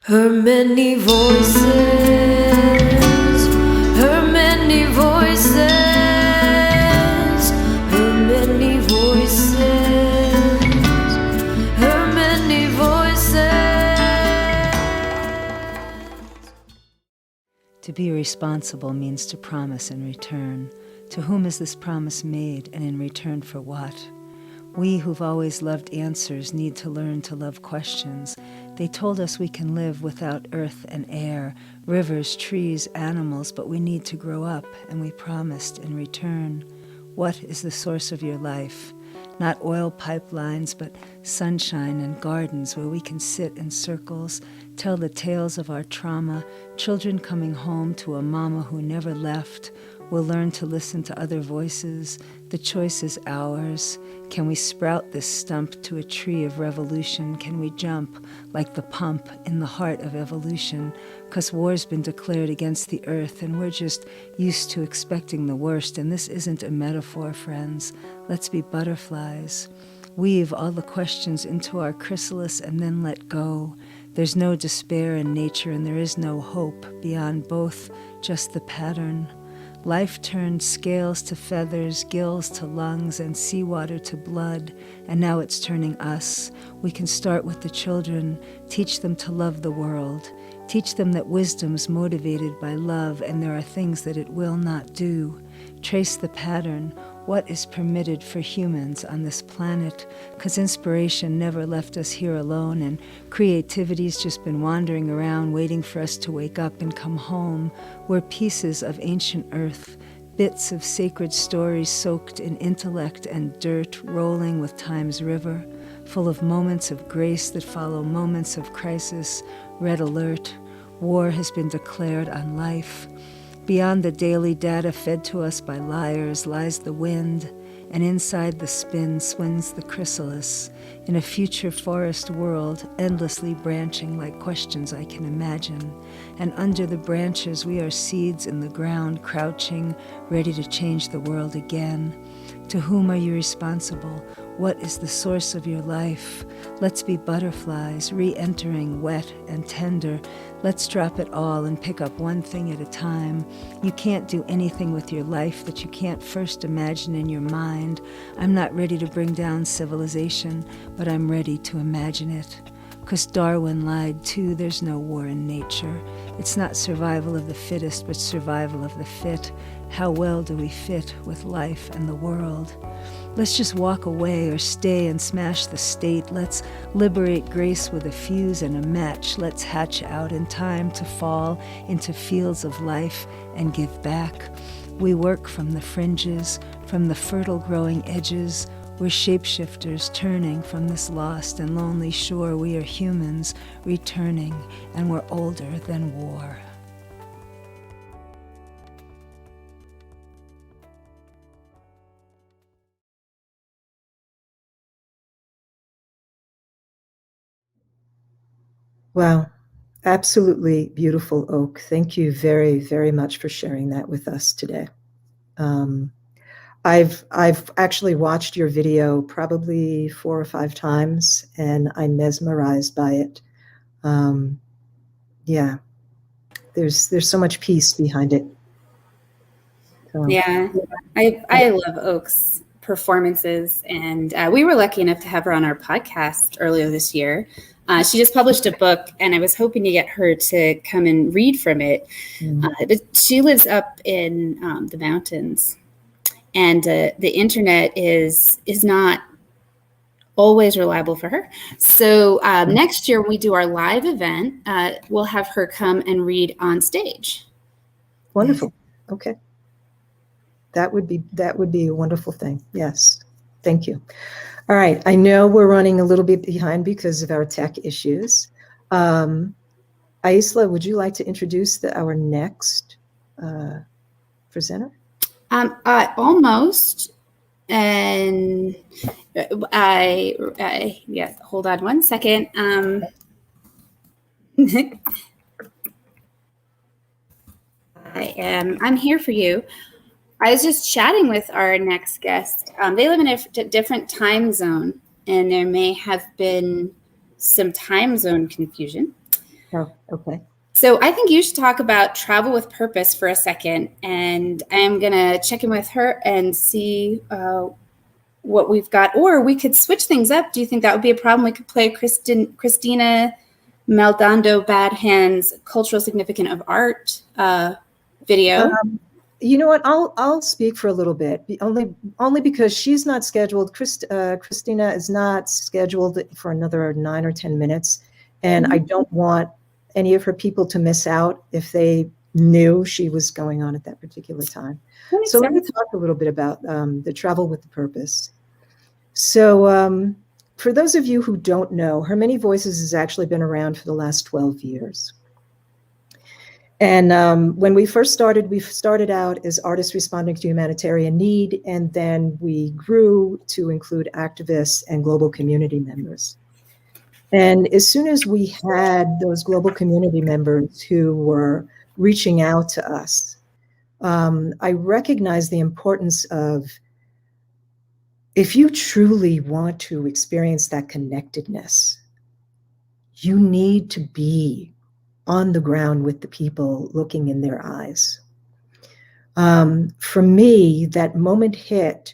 Her many voices, her many voices, her many voices, her many voices. To be responsible means to promise in return. To whom is this promise made, and in return for what? We who've always loved answers need to learn to love questions. They told us we can live without earth and air, rivers, trees, animals, but we need to grow up, and we promised in return. What is the source of your life? Not oil pipelines, but sunshine and gardens where we can sit in circles, tell the tales of our trauma, children coming home to a mama who never left. We'll learn to listen to other voices. The choice is ours. Can we sprout this stump to a tree of revolution? Can we jump like the pump in the heart of evolution? 'Cause war's been declared against the earth, and we're just used to expecting the worst. And this isn't a metaphor, friends. Let's be butterflies. Weave all the questions into our chrysalis and then let go. There's no despair in nature, and there is no hope beyond both, just the pattern. Life turned scales to feathers, gills to lungs, and seawater to blood, and now it's turning us. We can start with the children, teach them to love the world, teach them that wisdom's motivated by love, and there are things that it will not do. Trace the pattern. What is permitted for humans on this planet? 'Cause inspiration never left us here alone, and creativity's just been wandering around waiting for us to wake up and come home. We're pieces of ancient earth, bits of sacred stories soaked in intellect and dirt, rolling with time's river, full of moments of grace that follow moments of crisis. Red alert. War has been declared on life. Beyond the daily data fed to us by liars lies the wind, and inside the spin swings the chrysalis, in a future forest world, endlessly branching like questions I can imagine. And under the branches we are seeds in the ground, crouching, ready to change the world again. To whom are you responsible? What is the source of your life? Let's be butterflies, re-entering wet and tender. Let's drop it all and pick up one thing at a time. You can't do anything with your life that you can't first imagine in your mind. I'm not ready to bring down civilization, but I'm ready to imagine it. 'Cause Darwin lied too, there's no war in nature. It's not survival of the fittest, but survival of the fit. How well do we fit with life and the world? Let's just walk away or stay and smash the state. Let's liberate grace with a fuse and a match. Let's hatch out in time to fall into fields of life and give back. We work from the fringes, from the fertile growing edges. We're shapeshifters turning from this lost and lonely shore. We are humans returning, and we're older than war. Wow, absolutely beautiful, Oak. Thank you very, very much for sharing that with us today. I've actually watched your video probably 4 or 5 times, and I'm mesmerized by it. Yeah, there's so much peace behind it. So. Yeah, I love Oak's performances, and we were lucky enough to have her on our podcast earlier this year. She just published a book, and I was hoping to get her to come and read from it. But she lives up in the mountains, and the internet is not always reliable for her. So next year when we do our live event, we'll have her come and read on stage. Wonderful. Okay. That would be a wonderful thing. Yes. Thank you. All right. I know we're running a little bit behind because of our tech issues. Aicila, would you like to introduce our next presenter? Almost. And yeah, hold on one second. I'm here for you. I was just chatting with our next guest. They live in a different time zone, and there may have been some time zone confusion. Oh, okay. So I think you should talk about travel with purpose for a second, and I'm gonna check in with her and see what we've got, or we could switch things up. Do you think that would be a problem? We could play Kristina Maldonado Bad Hands Cultural Significance of Art video. You know what? I'll speak for a little bit, only because she's not scheduled. Kristina is not scheduled for another 9 or 10 minutes, and I don't want any of her people to miss out if they knew she was going on at that particular time. So let me talk a little bit about the travel with the purpose. So for those of you who don't know, Her Many Voices has actually been around for the last 12 years. And when we started out as artists responding to humanitarian need, and then we grew to include activists and global community members. And as soon as we had those global community members who were reaching out to us, I recognized the importance of, if you truly want to experience that connectedness, you need to be on the ground with the people, looking in their eyes. For me, that moment hit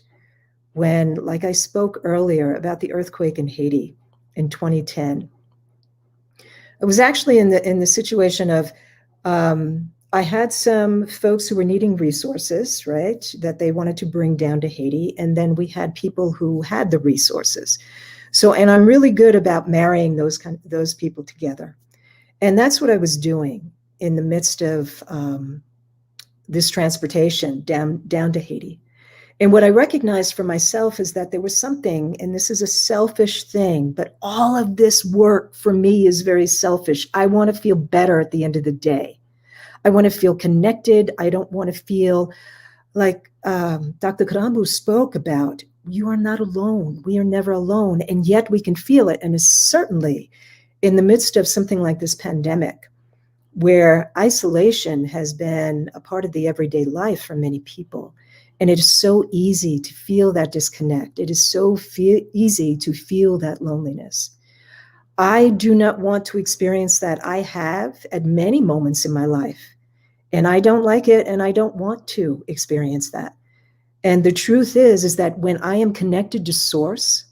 when, like I spoke earlier about the earthquake in Haiti in 2010. It was actually in the situation of, I had some folks who were needing resources, right, that they wanted to bring down to Haiti, and then we had people who had the resources. So, and I'm really good about marrying those people together. And that's what I was doing in the midst of this transportation down to Haiti. And what I recognized for myself is that there was something, and this is a selfish thing, but all of this work for me is very selfish. I want to feel better at the end of the day. I want to feel connected. I don't want to feel like Dr. Karambu spoke about, you are not alone. We are never alone. And yet we can feel it. And it's certainly in the midst of something like this pandemic, where isolation has been a part of the everyday life for many people. And it is so easy to feel that disconnect. It is so easy to feel that loneliness. I do not want to experience that. I have at many moments in my life, and I don't like it, and I don't want to experience that. And the truth is that when I am connected to Source,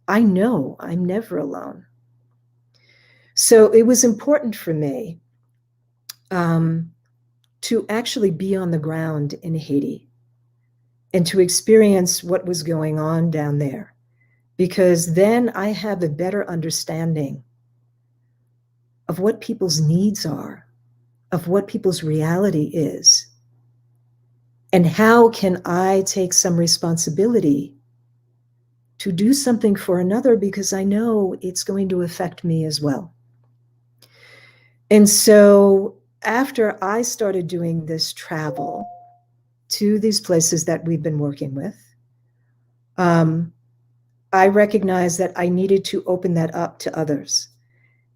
I know I'm never alone. So it was important for me to actually be on the ground in Haiti and to experience what was going on down there, because then I have a better understanding of what people's needs are, of what people's reality is, and how can I take some responsibility to do something for another, because I know it's going to affect me as well. And so after I started doing this travel to these places that we've been working with, I recognized that I needed to open that up to others.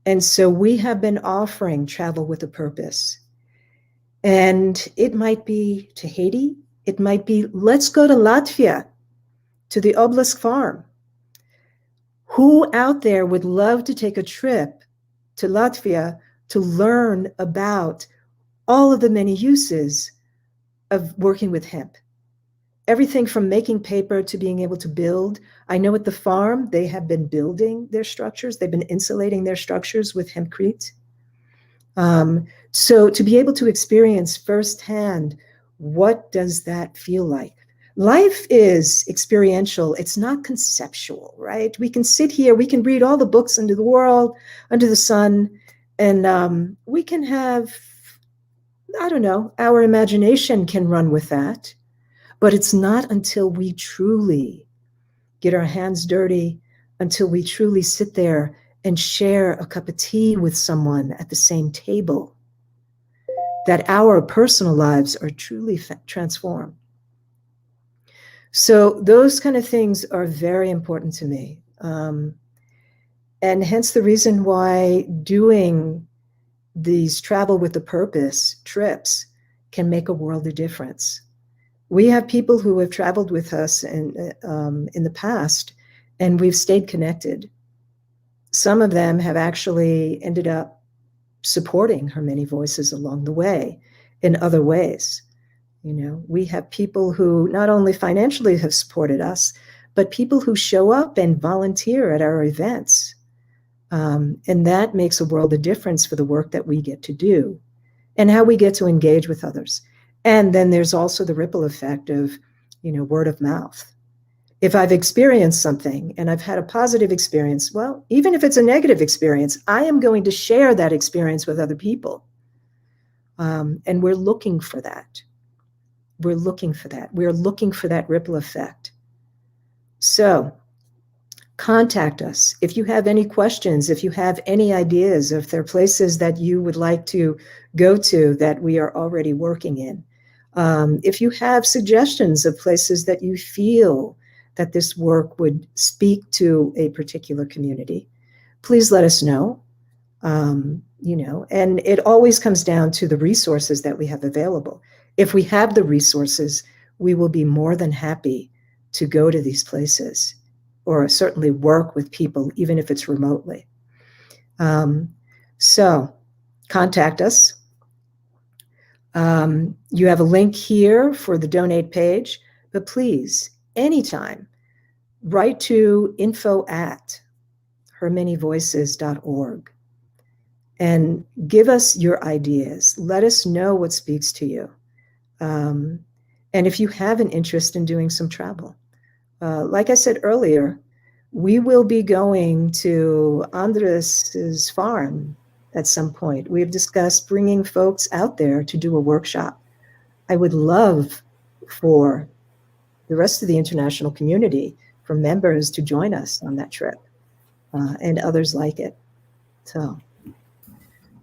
And so we have been offering travel with a purpose. And it might be to Haiti. It might be, let's go to Latvia, to the Obelisk Farm. Who out there would love to take a trip to Latvia to learn about all of the many uses of working with hemp? Everything from making paper to being able to build. I know at the farm, they have been building their structures. They've been insulating their structures with hempcrete. So to be able to experience firsthand, what does that feel like? Life is experiential. It's not conceptual, right? We can sit here, we can read all the books under the world, under the sun, and we can have, I don't know, our imagination can run with that. But it's not until we truly get our hands dirty, until we truly sit there and share a cup of tea with someone at the same table, that our personal lives are truly transformed. So those kind of things are very important to me. And hence the reason why doing these travel with a purpose trips can make a world of difference. We have people who have traveled with us in the past, and we've stayed connected. Some of them have actually ended up supporting her many voices along the way in other ways. You know, we have people who not only financially have supported us, but people who show up and volunteer at our events. And that makes a world of difference for the work that we get to do and how we get to engage with others. And then there's also the ripple effect of, you know, word of mouth. If I've experienced something and I've had a positive experience, well, even if it's a negative experience, I am going to share that experience with other people. And we're looking for that. We're looking for that. We're looking for that ripple effect. So contact us if you have any questions, if you have any ideas, if there are places that you would like to go to that we are already working in. If you have suggestions of places that you feel that this work would speak to a particular community, please let us know. You know, and it always comes down to the resources that we have available. If we have the resources, we will be more than happy to go to these places or certainly work with people, even if it's remotely. So contact us. You have a link here for the donate page, but please, anytime, write to info@hermanyvoices.org and give us your ideas. Let us know what speaks to you. And if you have an interest in doing some travel, like I said earlier, we will be going to Andres's farm at some point. We have discussed bringing folks out there to do a workshop. I would love for the rest of the international community, for members to join us on that trip, and others like it. So,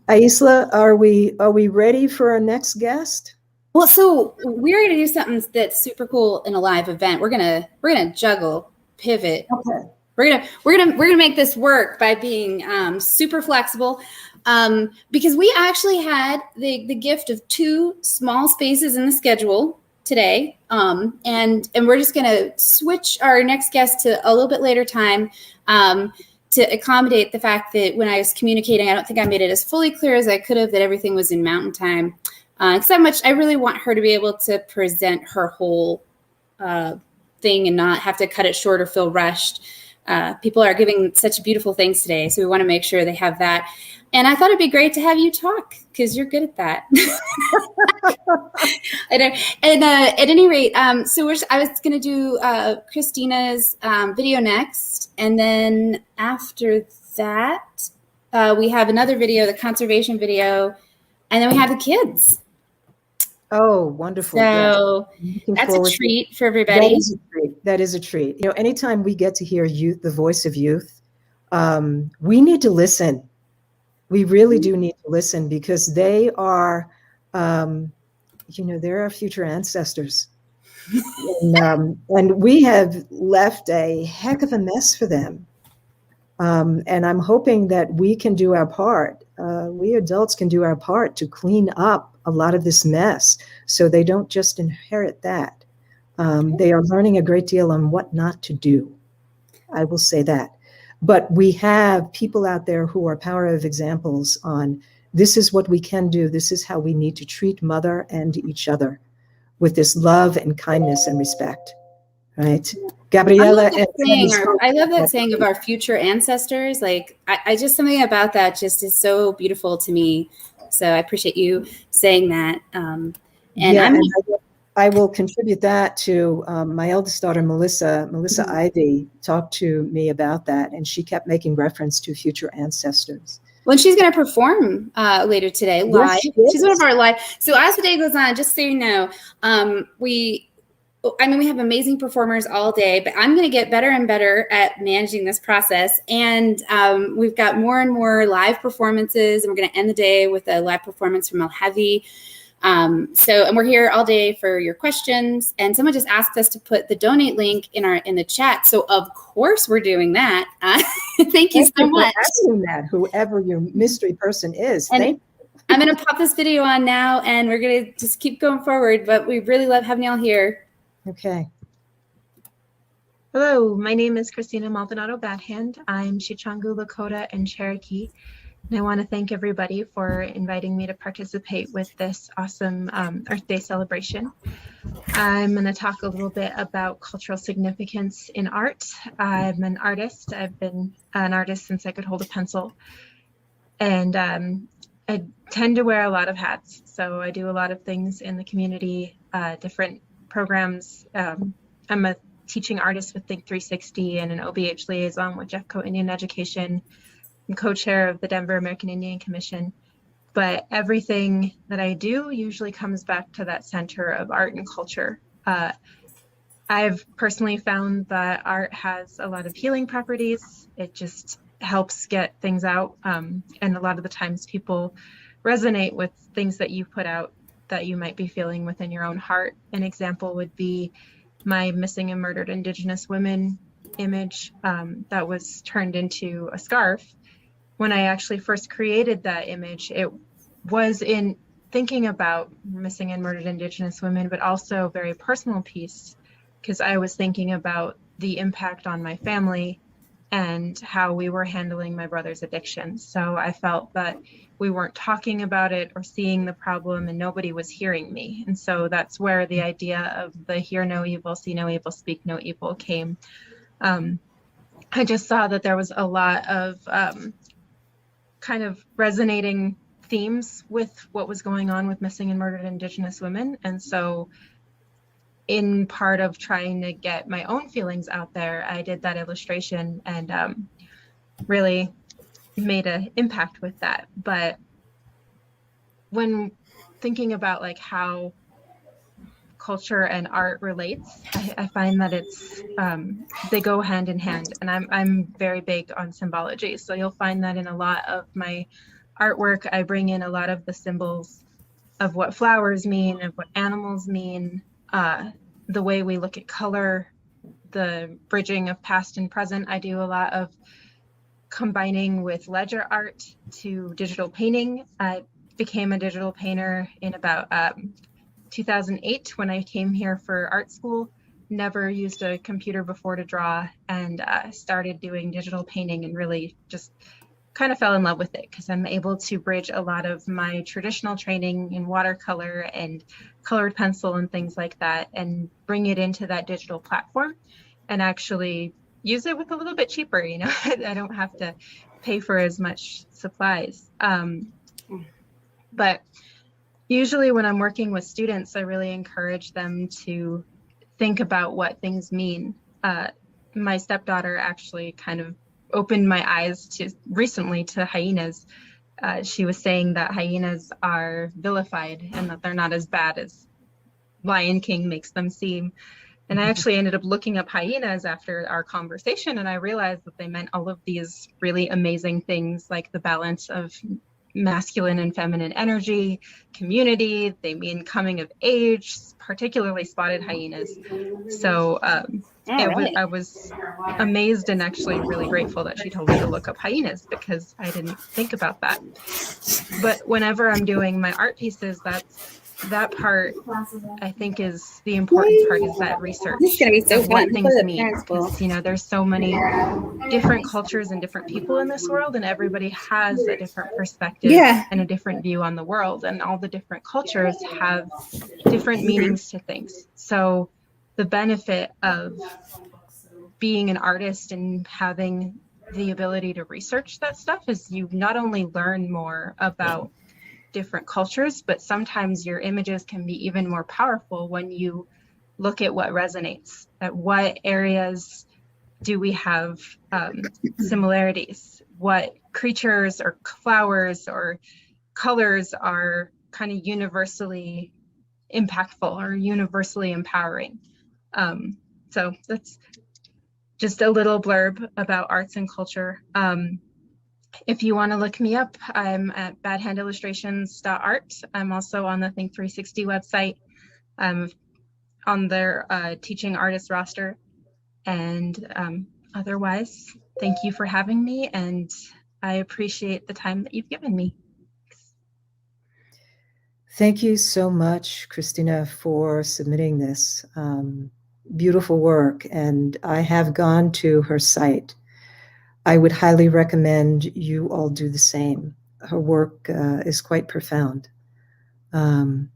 Aicila, are we ready for our next guest? Well, so we're going to do something that's super cool in a live event. We're gonna juggle, pivot. Okay. We're gonna make this work by being super flexible, because we actually had the gift of 2 small spaces in the schedule today, and we're just gonna switch our next guest to a little bit later time to accommodate the fact that when I was communicating, I don't think I made it as fully clear as I could have that everything was in Mountain Time. Because I really want her to be able to present her whole thing and not have to cut it short or feel rushed. People are giving such beautiful things today, so we want to make sure they have that. And I thought it'd be great to have you talk because you're good at that. And at any rate, so I was going to do Kristina's video next, and then after that, we have another video, the conservation video, and then we have the kids. Oh, wonderful. So that's a treat for everybody. That is a treat. That is a treat. You know, anytime we get to hear youth, the voice of youth, we need to listen. We really do need to listen because they are, you know, they're our future ancestors. And we have left a heck of a mess for them. And I'm hoping that we can do our part. We adults can do our part to clean up a lot of this mess so they don't just inherit that. They are learning a great deal on what not to do. I will say that. But we have people out there who are power of examples on this is what we can do. This is how we need to treat mother and each other with this love and kindness and respect. Right? Gabriella. I love that saying of our future ancestors. Like, I just, something about that just is so beautiful to me. So I appreciate you saying that. I will contribute that to my eldest daughter, Melissa Ivy, talked to me about that, and she kept making reference to future ancestors. Well, she's going to perform later today live. Yes, she's one of our live. So as the day goes on, just so you know, we have amazing performers all day, but I'm going to get better and better at managing this process. And we've got more and more live performances, and we're going to end the day with a live performance from El Heavy. And we're here all day for your questions. And someone just asked us to put the donate link in the chat. So of course we're doing that. Thank you so much. That, whoever your mystery person is. I'm going to pop this video on now, and we're going to just keep going forward. But we really love having y'all here. Okay. Hello, my name is Kristina Maldonado Badhand. I'm Chichangu, Lakota, and Cherokee. And I want to thank everybody for inviting me to participate with this awesome Earth Day celebration. I'm going to talk a little bit about cultural significance in art. I'm an artist. I've been an artist since I could hold a pencil. And I tend to wear a lot of hats. So I do a lot of things in the community, different programs. I'm a teaching artist with Think 360 and an OBH liaison with Jeffco Indian Education. I'm co-chair of the Denver American Indian Commission. But everything that I do usually comes back to that center of art and culture. I've personally found that art has a lot of healing properties. It just helps get things out. And a lot of the times people resonate with things that you put out that you might be feeling within your own heart. An example would be my missing and murdered Indigenous women image that was turned into a scarf. When I actually first created that image, it was in thinking about missing and murdered Indigenous women, but also a very personal piece, because I was thinking about the impact on my family and how we were handling my brother's addiction. So I felt that we weren't talking about it or seeing the problem, and nobody was hearing me. And so that's where the idea of the hear no evil, see no evil, speak no evil came. I just saw that there was a lot of kind of resonating themes with what was going on with missing and murdered Indigenous women. And so in part of trying to get my own feelings out there, I did that illustration and really made an impact with that. But when thinking about like how culture and art relates, I find that it's they go hand in hand, and I'm very big on symbology. So you'll find that in a lot of my artwork, I bring in a lot of the symbols of what flowers mean, of what animals mean, the way we look at color, the bridging of past and present. I do a lot of combining with ledger art to digital painting. I became a digital painter in about 2008 when I came here for art school. Never used a computer before to draw, and started doing digital painting and really just kind of fell in love with it because I'm able to bridge a lot of my traditional training in watercolor and colored pencil and things like that and bring it into that digital platform and actually use it with a little bit cheaper, you know. I don't have to pay for as much supplies. But usually when I'm working with students, I really encourage them to think about what things mean. My stepdaughter actually kind of opened my eyes recently to hyenas. She was saying that hyenas are vilified and that they're not as bad as Lion King makes them seem. And I actually ended up looking up hyenas after our conversation, and I realized that they meant all of these really amazing things, like the balance of masculine and feminine energy, community. They mean coming of age, particularly spotted hyenas. So I was amazed and actually really grateful that she told me to look up hyenas because I didn't think about that. But whenever I'm doing my art pieces, that part I think is the important part, is that research. This is gonna be so of what fun. things mean. Because, you know, there's so many different cultures and different people in this world, and everybody has a different perspective and a different view on the world, and all the different cultures have different meanings to things. So the benefit of being an artist and having the ability to research that stuff is you not only learn more about different cultures, but sometimes your images can be even more powerful when you look at what resonates, at what areas do we have similarities, what creatures or flowers or colors are kind of universally impactful or universally empowering. So that's just a little blurb about arts and culture. If you want to look me up, I'm at badhandillustrations.art. I'm also on the Think 360 website. I'm on their teaching artist roster. And otherwise, thank you for having me, and I appreciate the time that you've given me. Thank you so much, Kristina, for submitting this beautiful work. And I have gone to her site. I would highly recommend you all do the same. her work is quite profound. And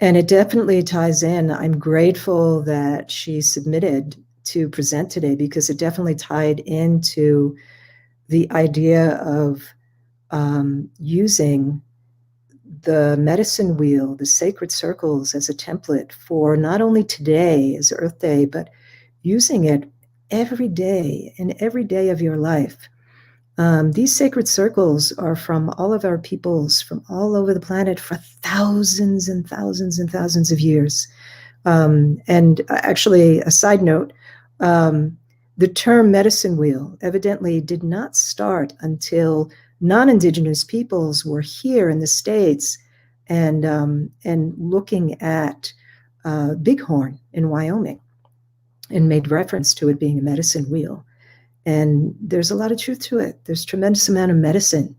it definitely ties in. I'm grateful that she submitted to present today, because it definitely tied into the idea of using the medicine wheel, the sacred circles, as a template for not only today as Earth Day, but using it every day, in every day of your life. These sacred circles are from all of our peoples from all over the planet for thousands and thousands and thousands of years. And actually, a side note, the term medicine wheel evidently did not start until non-Indigenous peoples were here in the States and looking at Bighorn in Wyoming and made reference to it being a medicine wheel. And there's a lot of truth to it. There's a tremendous amount of medicine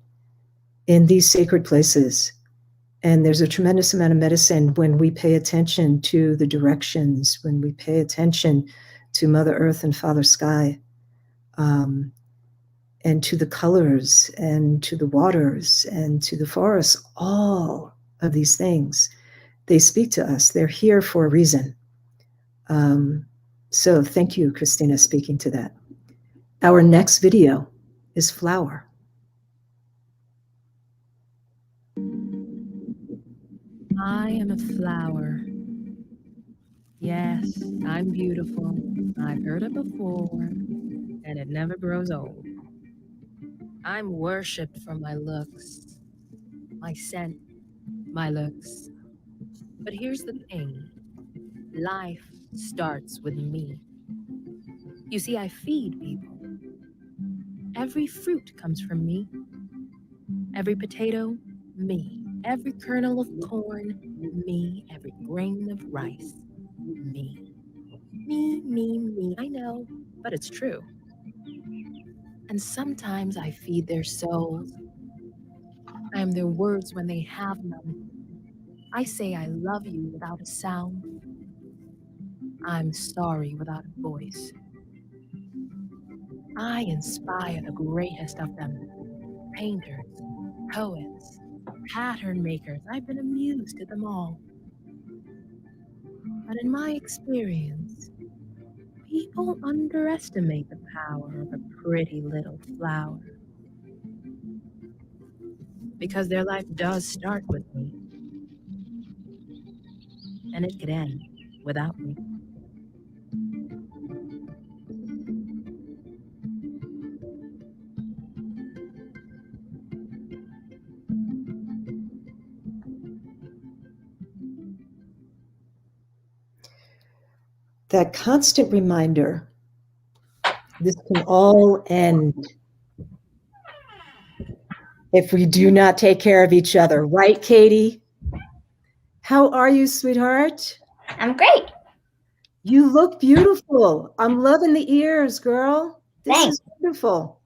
in these sacred places. And there's a tremendous amount of medicine when we pay attention to the directions, when we pay attention to Mother Earth and Father Sky, and to the colors and to the waters and to the forests. All of these things, they speak to us. They're here for a reason. So thank you, Kristina, speaking to that. Our next video is Flower. I am a flower. Yes, I'm beautiful. I've heard it before, and it never grows old. I'm worshipped for my looks, my scent, my looks. But here's the thing. Life starts with me. You see, I feed people. Every fruit comes from me. Every potato, me. Every kernel of corn, me. Every grain of rice, me. Me. I know, but it's true. And sometimes I feed their souls. I am their words when they have none. I say I love you without a sound. I'm sorry without a voice. I inspire the greatest of them. Painters, poets, pattern makers. I've been amused at them all. But in my experience, people underestimate the power of a pretty little flower. Because their life does start with me. And it could end without me. That constant reminder, this can all end if we do not take care of each other. Right, Katie? How are you, sweetheart? I'm great. You look beautiful. I'm loving the ears, girl. This Thanks. is wonderful.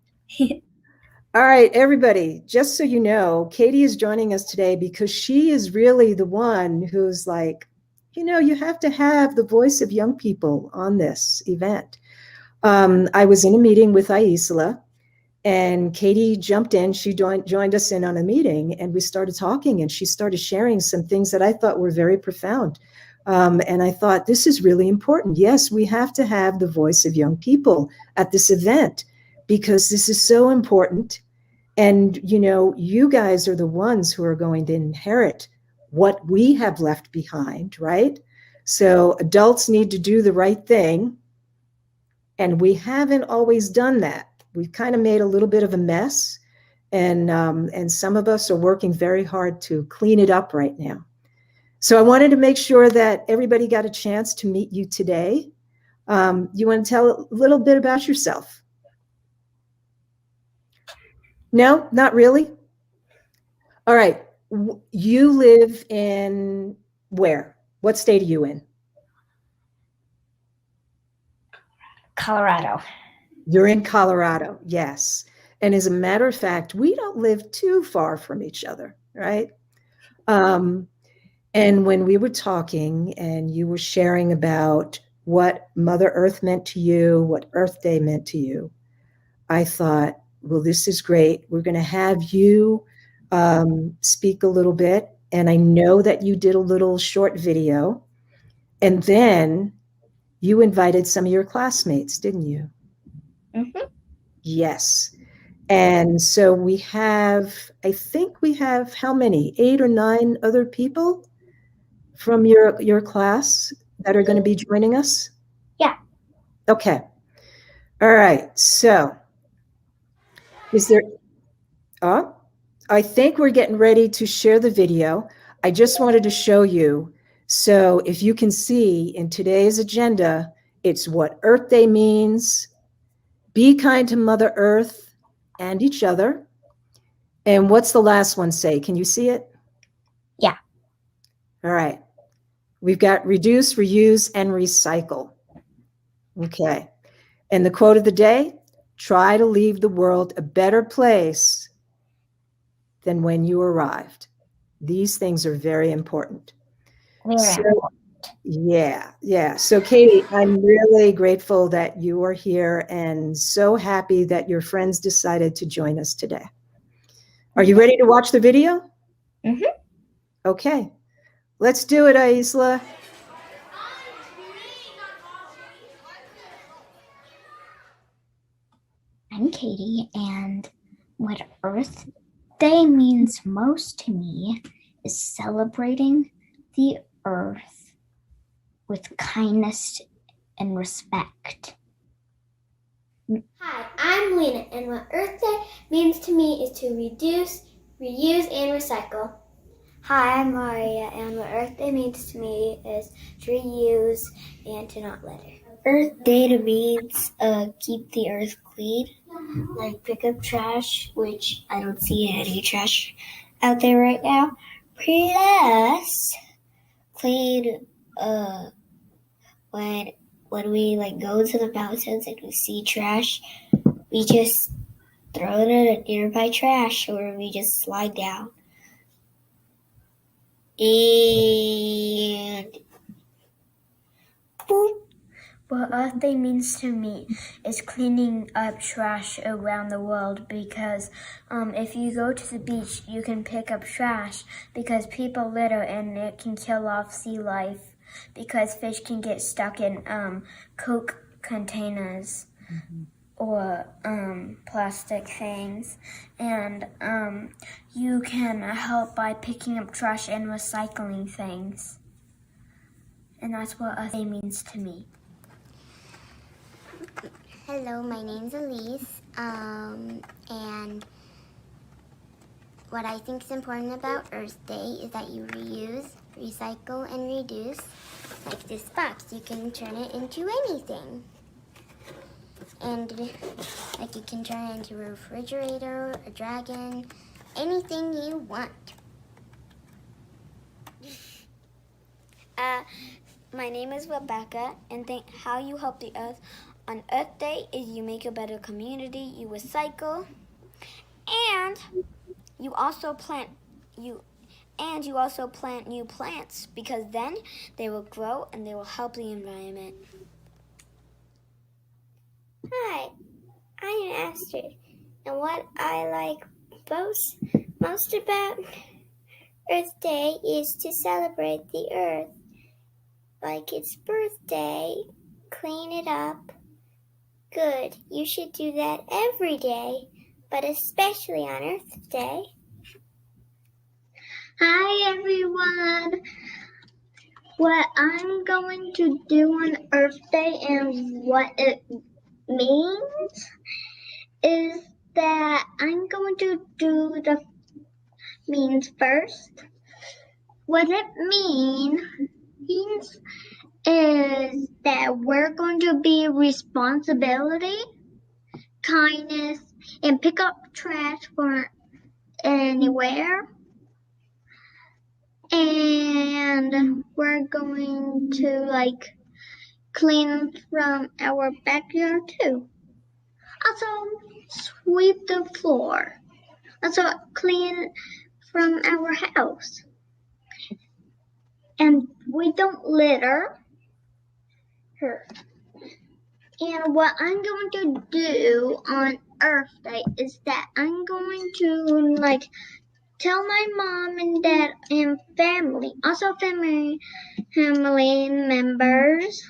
All right, everybody, just so you know, Katie is joining us today because she is really the one who's like, you know, you have to have the voice of young people on this event. I was in a meeting with Aicila, and Katie jumped in. She joined us in on a meeting, and we started talking, and she started sharing some things that I thought were very profound. And I thought, this is really important. Yes, we have to have the voice of young people at this event because this is so important. And, you know, you guys are the ones who are going to inherit what we have left behind, right? So adults need to do the right thing. And we haven't always done that. We've kind of made a little bit of a mess. And some of us are working very hard to clean it up right now. So I wanted to make sure that everybody got a chance to meet you today. You want to tell a little bit about yourself? No, not really? All right. You live in where? What state are you in? Colorado. You're in Colorado, yes. And as a matter of fact, we don't live too far from each other, right? And when we were talking and you were sharing about what Mother Earth meant to you, what Earth Day meant to you, I thought, well, this is great. We're going to have you speak a little bit. And I know that you did a little short video. And then you invited some of your classmates, didn't you? Mm-hmm. Yes. And so I think we have how many? 8 or 9 other people from your class that are going to be joining us? Yeah. Okay. All right. So is there, I think we're getting ready to share the video. I just wanted to show you. So if you can see in today's agenda, it's what Earth Day means. Be kind to Mother Earth and each other. And what's the last one say? Can you see it? Yeah. All right. We've got reduce, reuse, and recycle. Okay. And the quote of the day, try to leave the world a better place than when you arrived. These things are very important. Yeah. So Katie, I'm really grateful that you are here and so happy that your friends decided to join us today. Are you ready to watch the video? Mm-hmm. Okay. Let's do it, Aicila. I'm Katie, and what Earth Day means most to me is celebrating the earth with kindness and respect. Hi, I'm Lena, and what Earth Day means to me is to reduce, reuse, and recycle. Hi, I'm Maria, and what Earth Day means to me is to reuse and to not litter. Earth Day to me means keep the earth clean, like pick up trash, which I don't see any trash out there right now. Plus, clean when we go to the mountains and we see trash, we just throw it in a nearby trash, or we just slide down. And boom. What Earth Day means to me is cleaning up trash around the world, because if you go to the beach, you can pick up trash because people litter and it can kill off sea life, because fish can get stuck in Coke containers or plastic things. And you can help by picking up trash and recycling things. And that's what Earth Day means to me. Hello, my name's Elise, and what I think is important about Earth Day is that you reuse, recycle, and reduce. Like this box, you can turn it into anything. And like you can turn it into a refrigerator, a dragon, anything you want. My name is Rebecca, and how you help the earth on Earth Day is you make a better community, you recycle, and you also plant new plants, because then they will grow and they will help the environment. Hi, I am Astrid, and what I like most about Earth Day is to celebrate the earth. Like its birthday, clean it up. Good, you should do that every day, but especially on Earth Day. Hi everyone! What I'm going to do on Earth Day and what it means is that I'm going to do the means first. What it means is that we're going to be responsibility, kindness, and pick up trash for anywhere. And we're going to clean from our backyard too. Also sweep the floor. Also clean from our house. And we don't litter. And what I'm going to do on Earth Day is that I'm going to tell my mom and dad and family, also family members,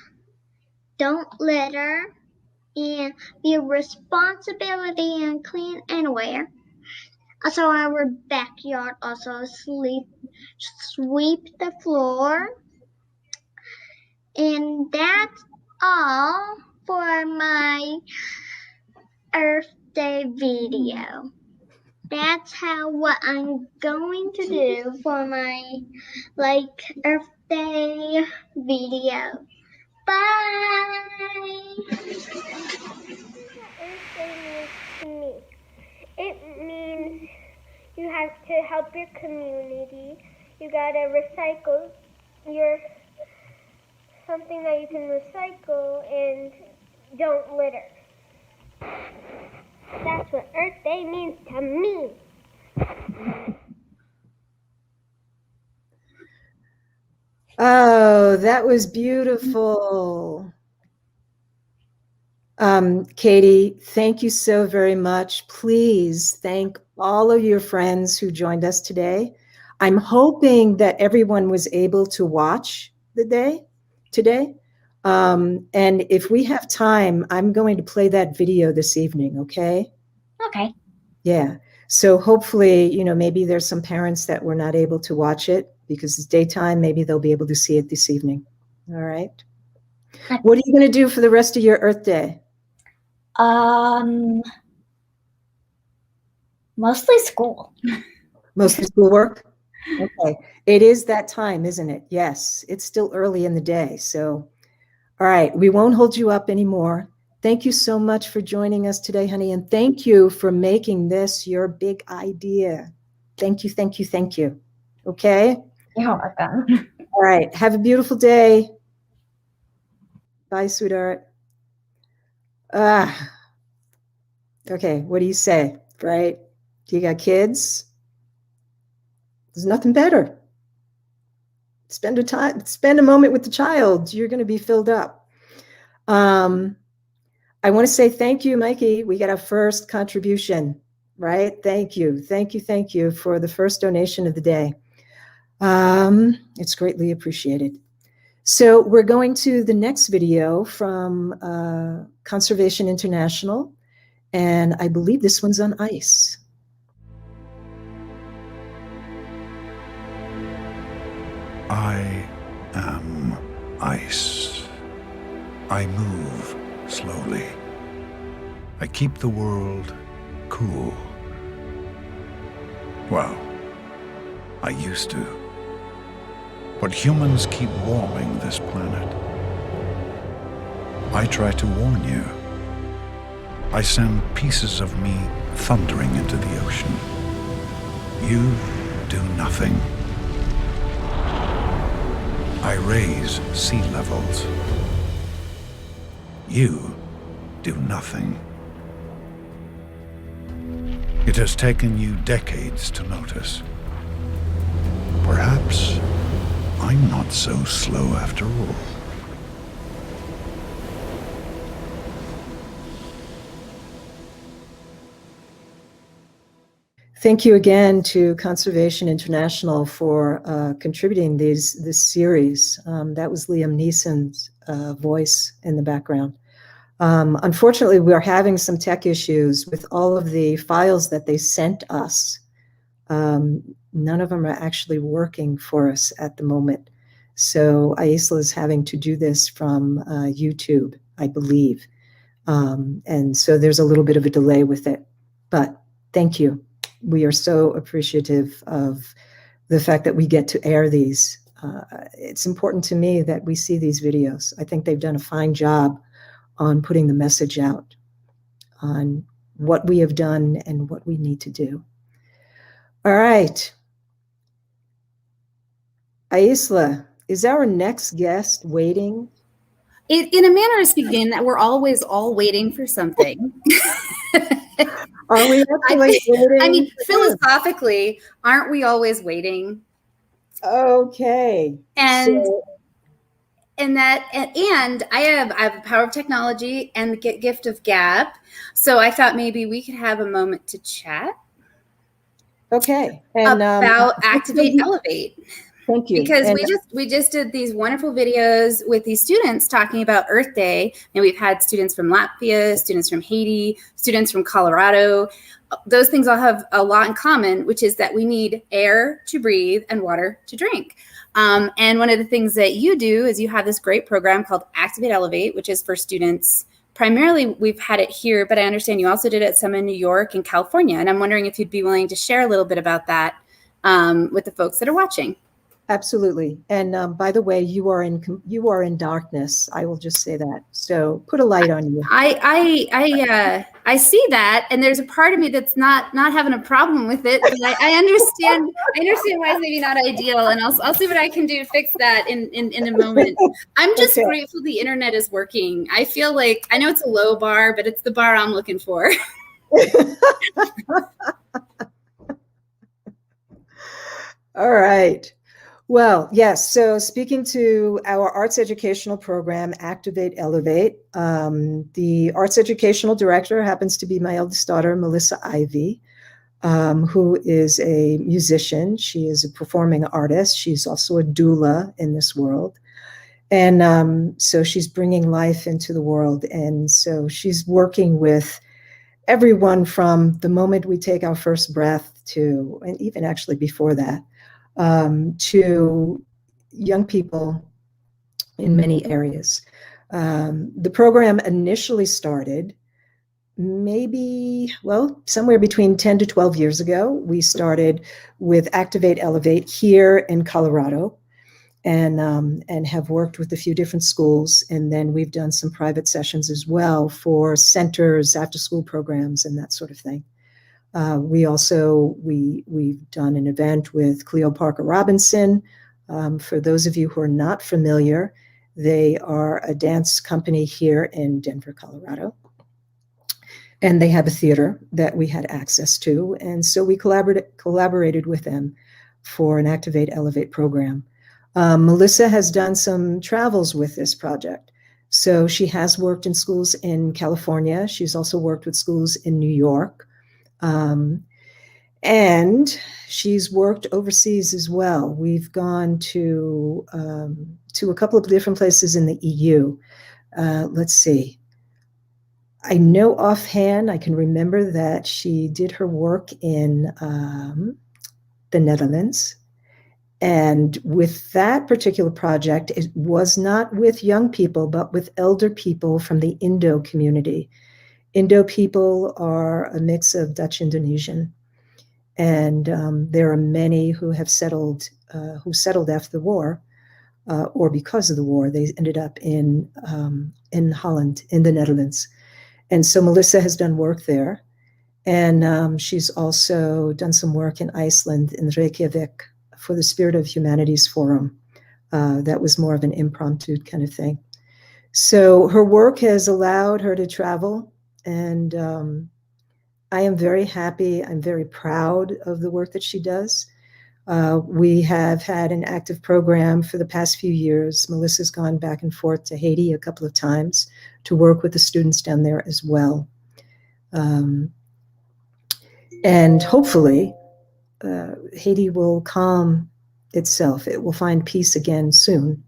don't litter and be a responsibility and clean and aware. Also, our backyard also sweep the floor. And that's all for my Earth Day video. That's what I'm going to do for my Earth Day video. Bye. Earth Day means to me. It means you have to help your community. You gotta recycle something that you can recycle and don't litter. That's what Earth Day means to me. Oh, that was beautiful. Katie, thank you so very much. Please thank all of your friends who joined us today. I'm hoping that everyone was able to watch the day today. And if we have time, I'm going to play that video this evening, okay? Okay. Yeah. So hopefully, maybe there's some parents that were not able to watch it because it's daytime. Maybe they'll be able to see it this evening. All right. What are you going to do for the rest of your Earth Day? Mostly school. Mostly schoolwork? Okay. It is that time, isn't it? Yes. It's still early in the day. So, all right. We won't hold you up anymore. Thank you so much for joining us today, honey. And thank you for making this your big idea. Thank you, thank you, thank you. Okay? You're welcome. All right. Have a beautiful day. Bye, sweetheart. Okay. What do you say? Right? You got kids? There's nothing better. Spend a moment with the child. You're going to be filled up. I want to say thank you, Mikey. We got our first contribution, right? Thank you. Thank you. Thank you for the first donation of the day. It's greatly appreciated. So we're going to the next video from Conservation International, and I believe this one's on ice. I am ice. I move slowly. I keep the world cool. Well, I used to. But humans keep warming this planet. I try to warn you. I send pieces of me thundering into the ocean. You do nothing. I raise sea levels. You do nothing. It has taken you decades to notice. Perhaps I'm not so slow after all. Thank you again to Conservation International for contributing this series. That was Liam Neeson's voice in the background. Unfortunately, we are having some tech issues with all of the files that they sent us. None of them are actually working for us at the moment. So Aicila is having to do this from YouTube, I believe. And so there's a little bit of a delay with it. But thank you. We are so appreciative of the fact that we get to air these. It's important to me that we see these videos. I think they've done a fine job on putting the message out on what we have done and what we need to do. All right. Aicila, is our next guest waiting? In a manner of speaking, that we're always all waiting for something. Are we actually waiting? I mean, philosophically, aren't we always waiting? Okay. And and I have the power of technology and the gift of gab. So I thought maybe we could have a moment to chat. Okay. And about Activate Elevate. Thank you. Because and, we just did these wonderful videos with these students talking about Earth Day, and we've had students from Latvia, students from Haiti, students from Colorado. Those things all have a lot in common, which is that we need air to breathe and water to drink. And one of the things that you do is you have this great program called Activate Elevate, which is for students. Primarily, we've had it here, but I understand you also did it some in New York and California. And I'm wondering if you'd be willing to share a little bit about that with the folks that are watching. Absolutely. And by the way, you are in darkness. I will just say that. So put a light on you. I see that, and there's a part of me that's not having a problem with it. But I understand. I understand why it's maybe not ideal, and I'll see what I can do to fix that in a moment. I'm just grateful the internet is working. I feel like I know it's a low bar, but it's the bar I'm looking for. All right. Well, yes. So speaking to our arts educational program, Activate Elevate, the arts educational director happens to be my eldest daughter, Melissa Ivy, who is a musician. She is a performing artist. She's also a doula in this world. And so she's bringing life into the world. And so she's working with everyone from the moment we take our first breath to, and even actually before that, to young people in many areas. The program initially started somewhere between 10 to 12 years ago. We started with Activate Elevate here in Colorado and have worked with a few different schools. And then we've done some private sessions as well for centers, after school programs, and that sort of thing. We've done an event with Cleo Parker Robinson. For those of you who are not familiar, they are a dance company here in Denver, Colorado. And they have a theater that we had access to. And so we collaborated with them for an Activate Elevate program. Melissa has done some travels with this project. So she has worked in schools in California. She's also worked with schools in New York. And she's worked overseas as well. We've gone to a couple of different places in the EU. Let's see. I know offhand, I can remember that she did her work in the Netherlands. And with that particular project, it was not with young people, but with elder people from the Indo community. Indo people are a mix of Dutch Indonesian, and there are many who have settled after the war, or because of the war. They ended up in Holland, in the Netherlands, and so Melissa has done work there, and she's also done some work in Iceland, in Reykjavik, for the Spirit of Humanities Forum. That was more of an impromptu kind of thing. So her work has allowed her to travel. And I am very happy. I'm very proud of the work that she does. We have had an active program for the past few years. Melissa's gone back and forth to Haiti a couple of times to work with the students down there as well. And hopefully, Haiti will calm itself. It will find peace again soon.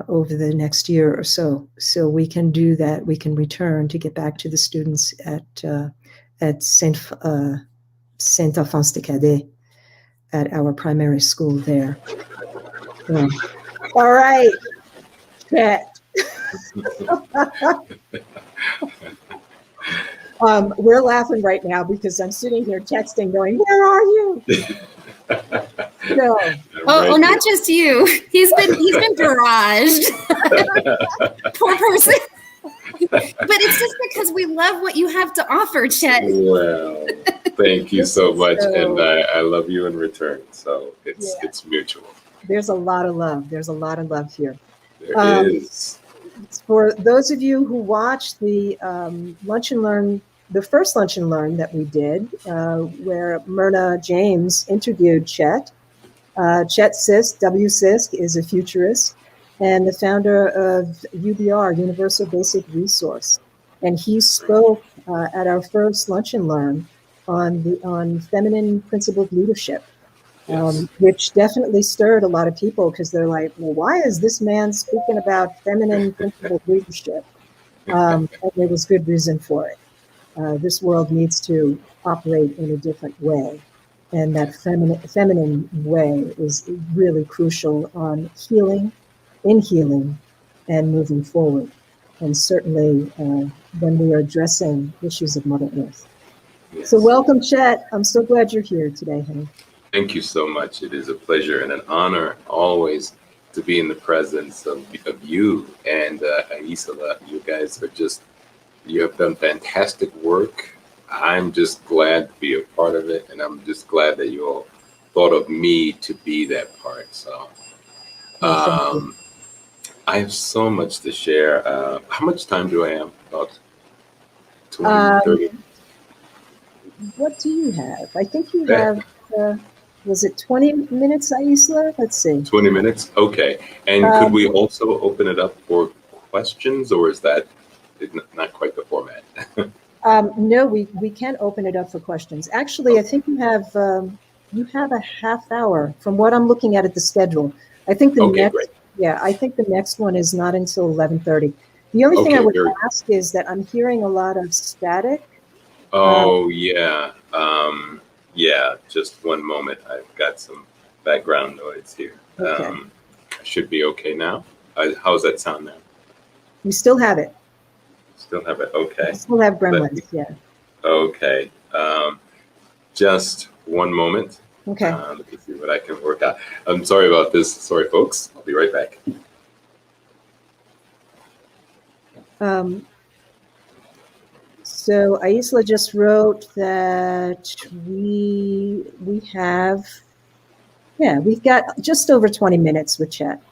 Over the next year or so. So we can do that. We can return to get back to the students at Saint-Alphonse de Cadet at our primary school there. So, all right, Chet. We're laughing right now because I'm sitting here texting going, where are you? No. Oh, not just you. He's been barraged. Poor person. But it's just because we love what you have to offer, Chet. Well, thank you so much, and I love you in return. So it's mutual. There's a lot of love. There's a lot of love here. There is. For those of you who watched the Lunch and Learn, the first Lunch and Learn that we did, where Myrna James interviewed Chet. Chet Sisk, W-Sisk, is a futurist and the founder of UBR, Universal Basic Resource. And he spoke at our first Lunch and Learn on feminine principled leadership, Yes. which definitely stirred a lot of people because they're like, well, why is this man speaking about feminine principled leadership? And there was good reason for it. This world needs to operate in a different way. And that feminine way is really crucial on healing, in healing, and moving forward. And certainly when we are addressing issues of Mother Earth. Yes. So welcome, Chet. I'm so glad you're here today, honey. Thank you so much. It is a pleasure and an honor always to be in the presence of you and Aicila. You guys are just, you have done fantastic work. I'm just glad to be a part of it, and I'm just glad that you all thought of me to be that part. So I have so much to share. How much time do I have? About 20, 30? What do you have? I think you have, was it 20 minutes, Aicila? Let's see. 20 minutes? Okay. And could we also open it up for questions, or is that not quite the format? No, we can open it up for questions. Actually, I think you have a half hour from what I'm looking at the schedule. I think the next, great. Yeah, I think the next one is not until 11:30. The only thing I would ask is that I'm hearing a lot of static. Yeah. Yeah, just one moment. I've got some background noise here. Okay. Should be okay now. How's that sound now? We still have it. Still have it. Okay. We still have gremlins. Yeah. Okay. Just one moment. Okay. Let me see what I can work out. I'm sorry about this. Sorry, folks. I'll be right back. So Aicila just wrote that we've got just over 20 minutes with Chet.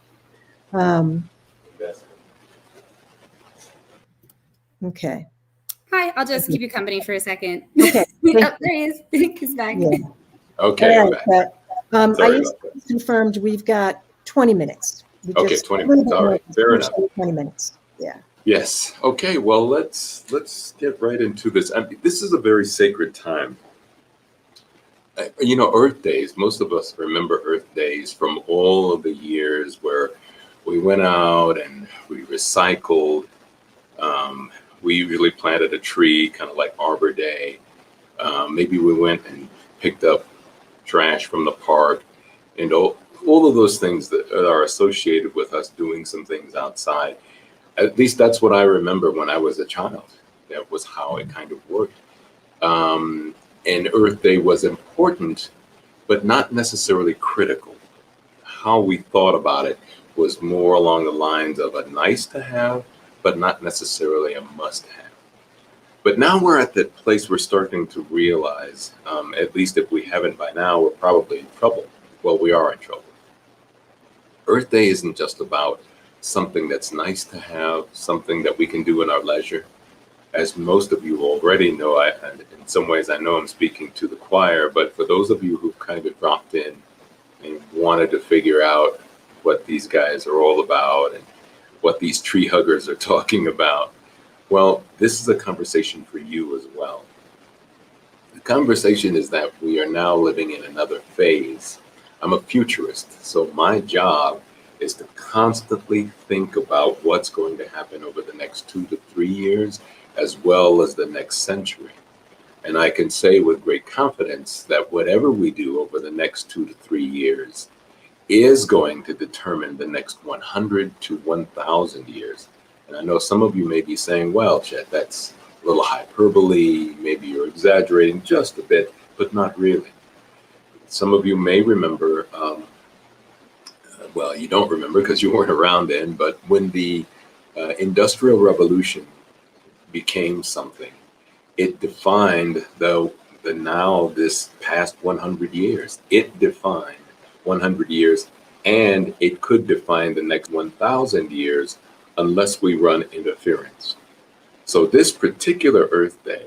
Okay. Hi, I'll just keep you company for a second. Okay. Oh, there he is. He's back. Yeah. Okay. All right, Sorry Aicila confirmed we've got 20 minutes. Okay, 20 minutes. All right. Fair enough. 20 minutes. Yeah. Yes. Okay. Well, let's get right into this. I mean, this is a very sacred time. You know, Earth Days. Most of us remember Earth Days from all of the years where we went out and we recycled. We usually planted a tree, kind of like Arbor Day. Maybe we went and picked up trash from the park, and all of those things that are associated with us doing some things outside. At least that's what I remember when I was a child. That was how it kind of worked. And Earth Day was important, but not necessarily critical. How we thought about it was more along the lines of a nice to have, but not necessarily a must have. But now we're at that place we're starting to realize, at least if we haven't by now, we're probably in trouble. Well, we are in trouble. Earth Day isn't just about something that's nice to have, something that we can do in our leisure. As most of you already know, in some ways I know I'm speaking to the choir, but for those of you who've kind of dropped in and wanted to figure out what these guys are all about and what these tree huggers are talking about, well, this is a conversation for you as well. The conversation is that we are now living in another phase. I'm a futurist, so my job is to constantly think about what's going to happen over the next 2 to 3 years, as well as the next century. And I can say with great confidence that whatever we do over the next 2 to 3 years is going to determine the next 100 to 1,000 years. And I know some of you may be saying, well, Chet, that's a little hyperbole, maybe you're exaggerating just a bit, but not really. Some of you may remember, well, you don't remember because you weren't around then, but when the Industrial Revolution became something, it defined this past 100 years. It defined 100 years, and it could define the next 1,000 years unless we run interference. So this particular Earth Day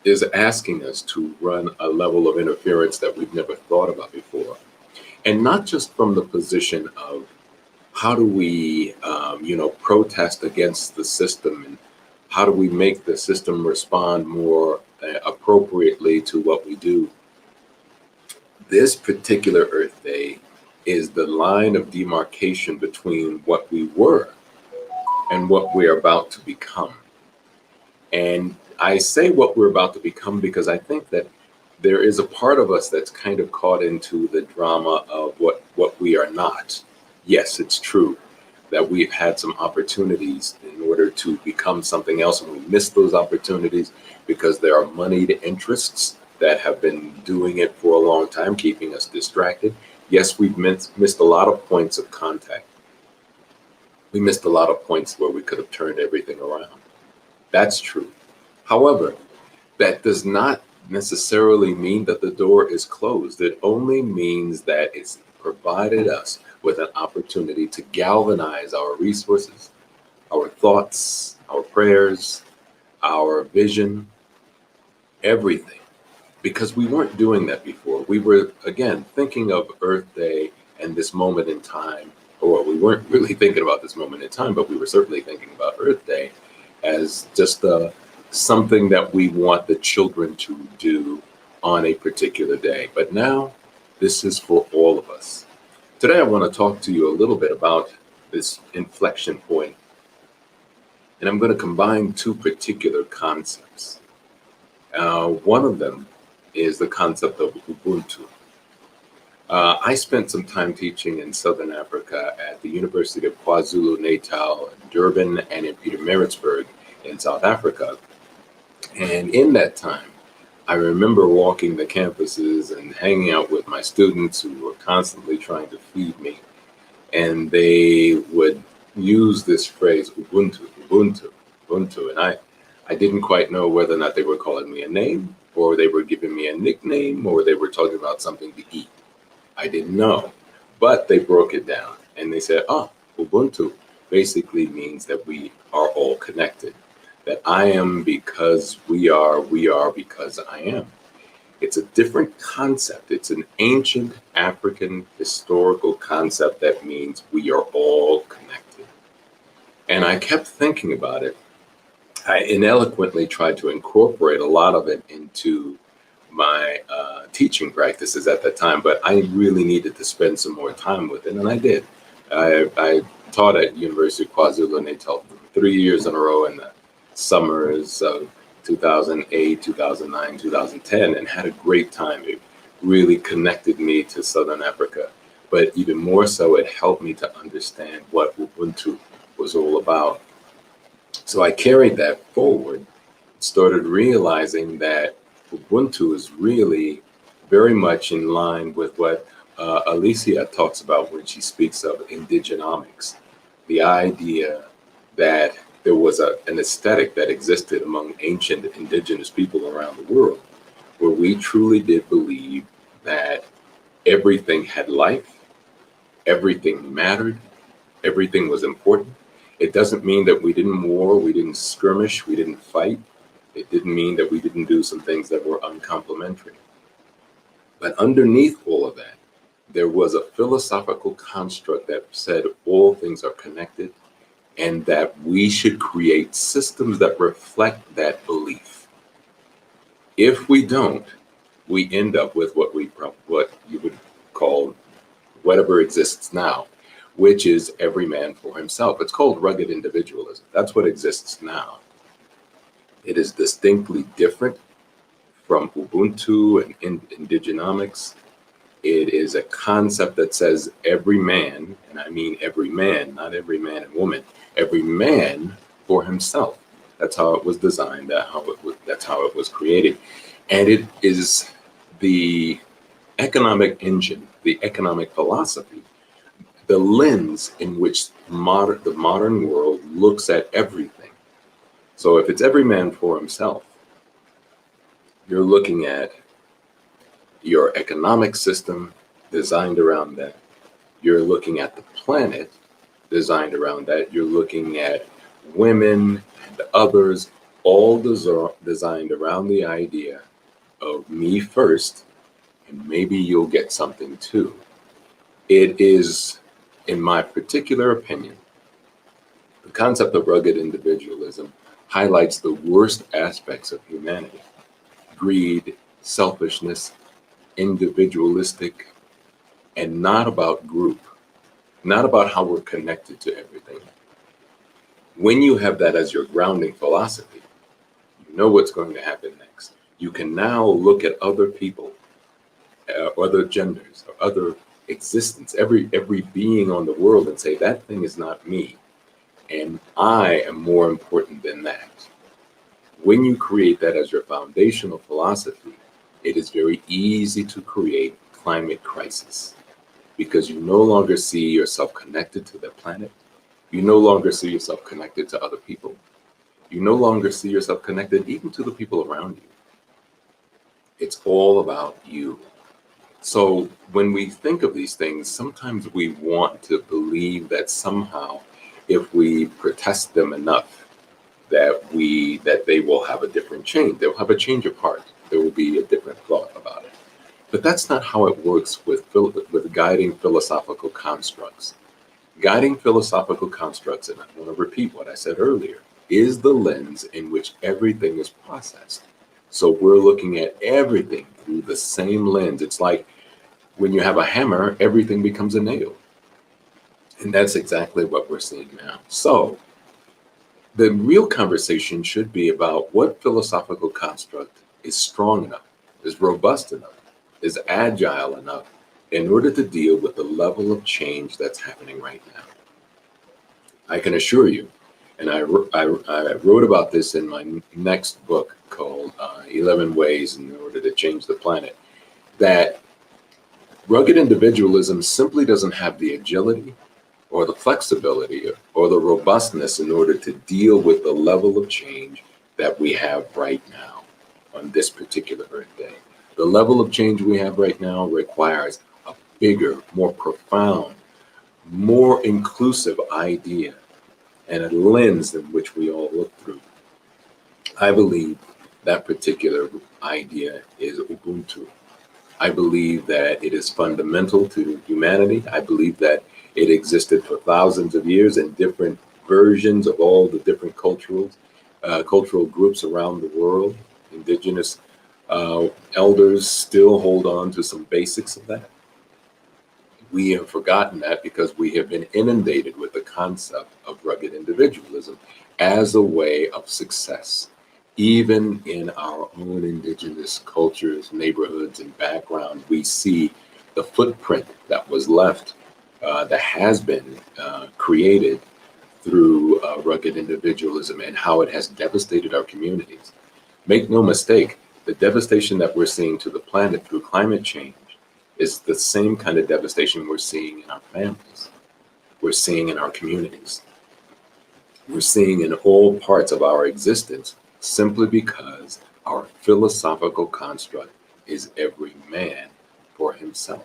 is asking us to run a level of interference that we've never thought about before. And not just from the position of how do we, protest against the system, and how do we make the system respond more appropriately to what we do. This particular Earth Day is the line of demarcation between what we were and what we're about to become. And I say what we're about to become because I think that there is a part of us that's kind of caught into the drama of what we are not. Yes, it's true that we've had some opportunities in order to become something else, and we missed those opportunities because there are moneyed interests that have been doing it for a long time, keeping us distracted. Yes, we've missed a lot of points of contact. We missed a lot of points where we could have turned everything around. That's true. However, that does not necessarily mean that the door is closed. It only means that it's provided us with an opportunity to galvanize our resources, our thoughts, our prayers, our vision, everything. Because we weren't doing that before. We were, again, thinking of Earth Day and this moment in time, or we weren't really thinking about this moment in time, but we were certainly thinking about Earth Day as just something that we want the children to do on a particular day. But now, this is for all of us. Today, I want to talk to you a little bit about this inflection point, and I'm going to combine two particular concepts. One of them is the concept of Ubuntu. I spent some time teaching in Southern Africa at the University of KwaZulu-Natal, Durban, and in Pietermaritzburg in South Africa. And in that time, I remember walking the campuses and hanging out with my students who were constantly trying to feed me. And they would use this phrase, Ubuntu, Ubuntu, Ubuntu. And I didn't quite know whether or not they were calling me a name, or they were giving me a nickname, or they were talking about something to eat. I didn't know, but they broke it down and they said, Ubuntu basically means that we are all connected, that I am because we are because I am. It's a different concept. It's an ancient African historical concept that means we are all connected. And I kept thinking about it. I ineloquently tried to incorporate a lot of it into my teaching practices at that time, but I really needed to spend some more time with it, and I did. I taught at University of KwaZulu-Natal for 3 years in a row in the summers of 2008, 2009, 2010, and had a great time. It really connected me to Southern Africa, but even more so, it helped me to understand what Ubuntu was all about. So I carried that forward, started realizing that Ubuntu is really very much in line with what Alicia talks about when she speaks of indigenomics, the idea that there was an aesthetic that existed among ancient indigenous people around the world, where we truly did believe that everything had life, everything mattered, everything was important. It doesn't mean that we didn't war, we didn't skirmish, we didn't fight. It didn't mean that we didn't do some things that were uncomplimentary. But underneath all of that, there was a philosophical construct that said all things are connected and that we should create systems that reflect that belief. If we don't, we end up with what you would call whatever exists now, which is every man for himself. It's called rugged individualism. That's what exists now. It is distinctly different from Ubuntu and indigenomics. It is a concept that says every man, and I mean every man, not every man and woman, every man for himself. That's how it was designed, that's how it was created. And it is the economic engine, the economic philosophy, the lens in which the modern world looks at everything. So if it's every man for himself, you're looking at your economic system designed around that. You're looking at the planet designed around that. You're looking at women and others, all designed around the idea of me first, and maybe you'll get something too. It is, in my particular opinion, the concept of rugged individualism highlights the worst aspects of humanity. greed, selfishness, individualistic, and not about group, not about how we're connected to everything. When you have that as your grounding philosophy, you know what's going to happen next. You can now look at other people, other genders, or other existence, every being on the world, and say, that thing is not me, and I am more important than that. When you create that as your foundational philosophy, it is very easy to create climate crisis, because you no longer see yourself connected to the planet. You no longer see yourself connected to other people. You no longer see yourself connected even to the people around you. It's all about you. So when we think of these things, sometimes we want to believe that somehow if we protest them enough, that they will have a different change. They'll have a change of heart. There will be a different thought about it. But that's not how it works with guiding philosophical constructs. Guiding philosophical constructs, and I want to repeat what I said earlier, is the lens in which everything is processed. So we're looking at everything through the same lens. It's like when you have a hammer, everything becomes a nail. And that's exactly what we're seeing now. So the real conversation should be about what philosophical construct is strong enough, is robust enough, is agile enough in order to deal with the level of change that's happening right now. I can assure you, and I wrote about this in my next book called 11 Ways in Order to Change the Planet, that rugged individualism simply doesn't have the agility or the flexibility or the robustness in order to deal with the level of change that we have right now on this particular Earth Day. The level of change we have right now requires a bigger, more profound, more inclusive idea and a lens in which we all look through. I believe that particular idea is Ubuntu. I believe that it is fundamental to humanity. I believe that it existed for thousands of years in different versions of all the different cultural groups around the world. Indigenous elders still hold on to some basics of that. We have forgotten that because we have been inundated with the concept of rugged individualism as a way of success. Even in our own indigenous cultures, neighborhoods, and background, we see the footprint that was left, that has been created through rugged individualism and how it has devastated our communities. Make no mistake, the devastation that we're seeing to the planet through climate change is the same kind of devastation we're seeing in our families, we're seeing in our communities, we're seeing in all parts of our existence, simply because our philosophical construct is every man for himself.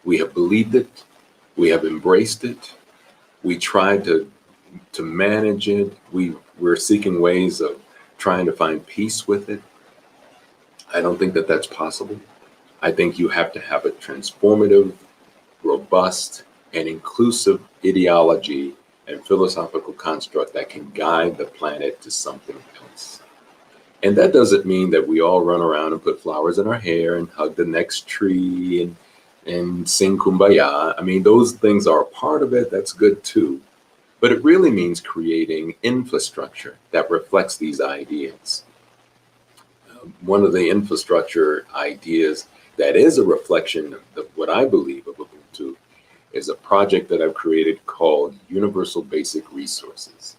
We have believed it, we have embraced it, we tried to manage it, we're seeking ways of trying to find peace with it. I don't think that that's possible. I think you have to have a transformative, robust, and inclusive ideology and philosophical construct that can guide the planet to something else. And that doesn't mean that we all run around and put flowers in our hair and hug the next tree and sing Kumbaya. I mean, those things are a part of it. That's good too. But it really means creating infrastructure that reflects these ideas. One of the infrastructure ideas that is a reflection of what I believe of Ubuntu is a project that I've created called Universal Basic Resources.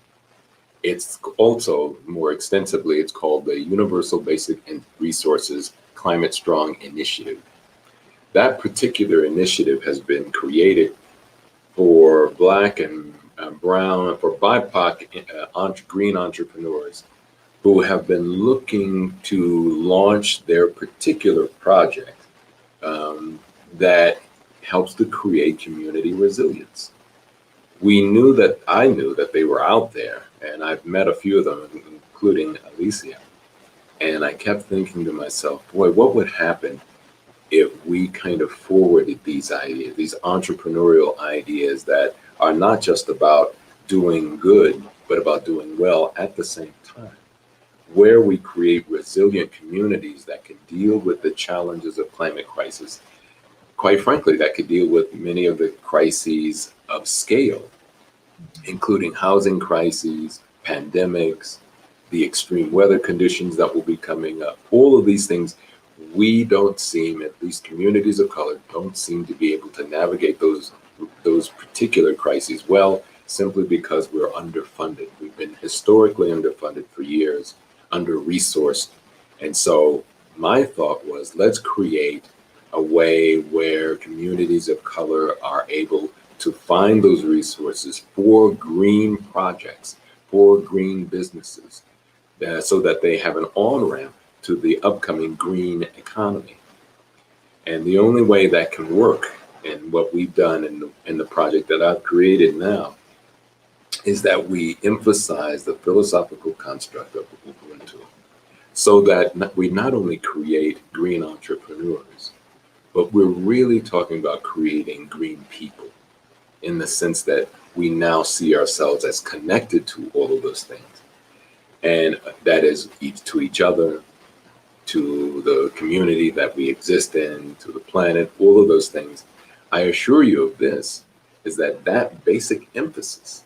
It's also, more extensively, it's called the Universal Basic Resources Climate Strong Initiative. That particular initiative has been created for Black and brown, for BIPOC green entrepreneurs who have been looking to launch their particular project that helps to create community resilience. I knew that they were out there, and I've met a few of them, including Alicia. And I kept thinking to myself, boy, what would happen if we kind of forwarded these ideas, these entrepreneurial ideas that are not just about doing good, but about doing well at the same time? where we create resilient communities that can deal with the challenges of climate crisis, quite frankly, that could deal with many of the crises of scale, including housing crises, pandemics, the extreme weather conditions that will be coming up. All of these things, we don't seem, at least communities of color, don't seem to be able to navigate those particular crises well, simply because we're underfunded. We've been historically underfunded for years, under-resourced. And so my thought was, let's create a way where communities of color are able to find those resources for green projects, for green businesses, so that they have an on-ramp to the upcoming green economy. And the only way that can work, and what we've done in the project that I've created now, is that we emphasize the philosophical construct of Ubuntu, so that we not only create green entrepreneurs, but we're really talking about creating green people, in the sense that we now see ourselves as connected to all of those things. And that is to each other, to the community that we exist in, to the planet, all of those things. I assure you of this, is that that basic emphasis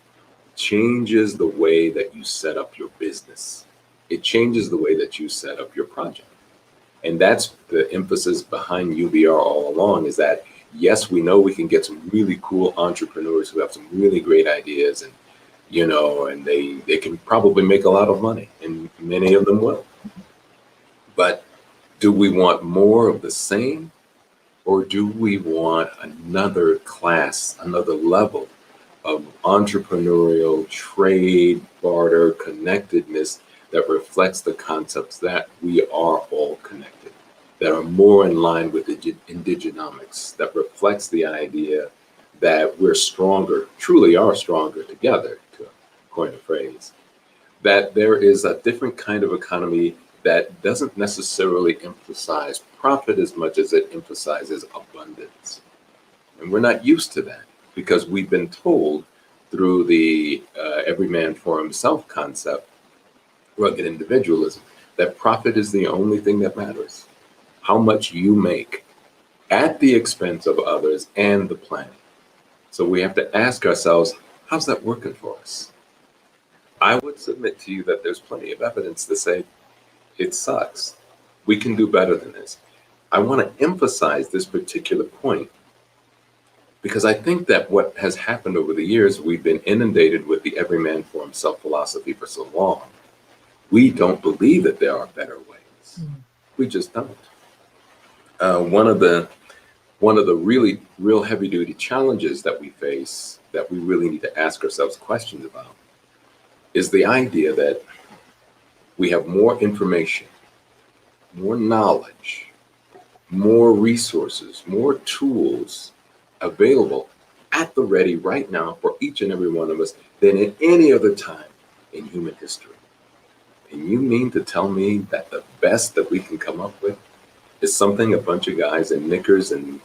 changes the way that you set up your business. It changes the way that you set up your project. And that's the emphasis behind UBR all along, is that, yes, we know we can get some really cool entrepreneurs who have some really great ideas, and, you know, and they can probably make a lot of money, and many of them will. But do we want more of the same? Or do we want another class, another level of entrepreneurial trade, barter, connectedness that reflects the concepts that we are all connected, that are more in line with indigenomics, that reflects the idea that we're stronger, truly are stronger together, to coin a phrase, that there is a different kind of economy that doesn't necessarily emphasize profit as much as it emphasizes abundance. And we're not used to that, because we've been told through the every man for himself concept, rugged individualism, that profit is the only thing that matters. How much you make at the expense of others and the planet. So we have to ask ourselves, how's that working for us? I would submit to you that there's plenty of evidence to say it sucks. We can do better than this. I want to emphasize this particular point, because I think that what has happened over the years, we've been inundated with the every man for himself philosophy for so long. We don't believe that there are better ways. We just don't. One of the real heavy duty challenges that we face, that we really need to ask ourselves questions about, is the idea that we have more information, more knowledge, more resources, more tools available at the ready right now for each and every one of us than at any other time in human history. And you mean to tell me that the best that we can come up with is something a bunch of guys in knickers and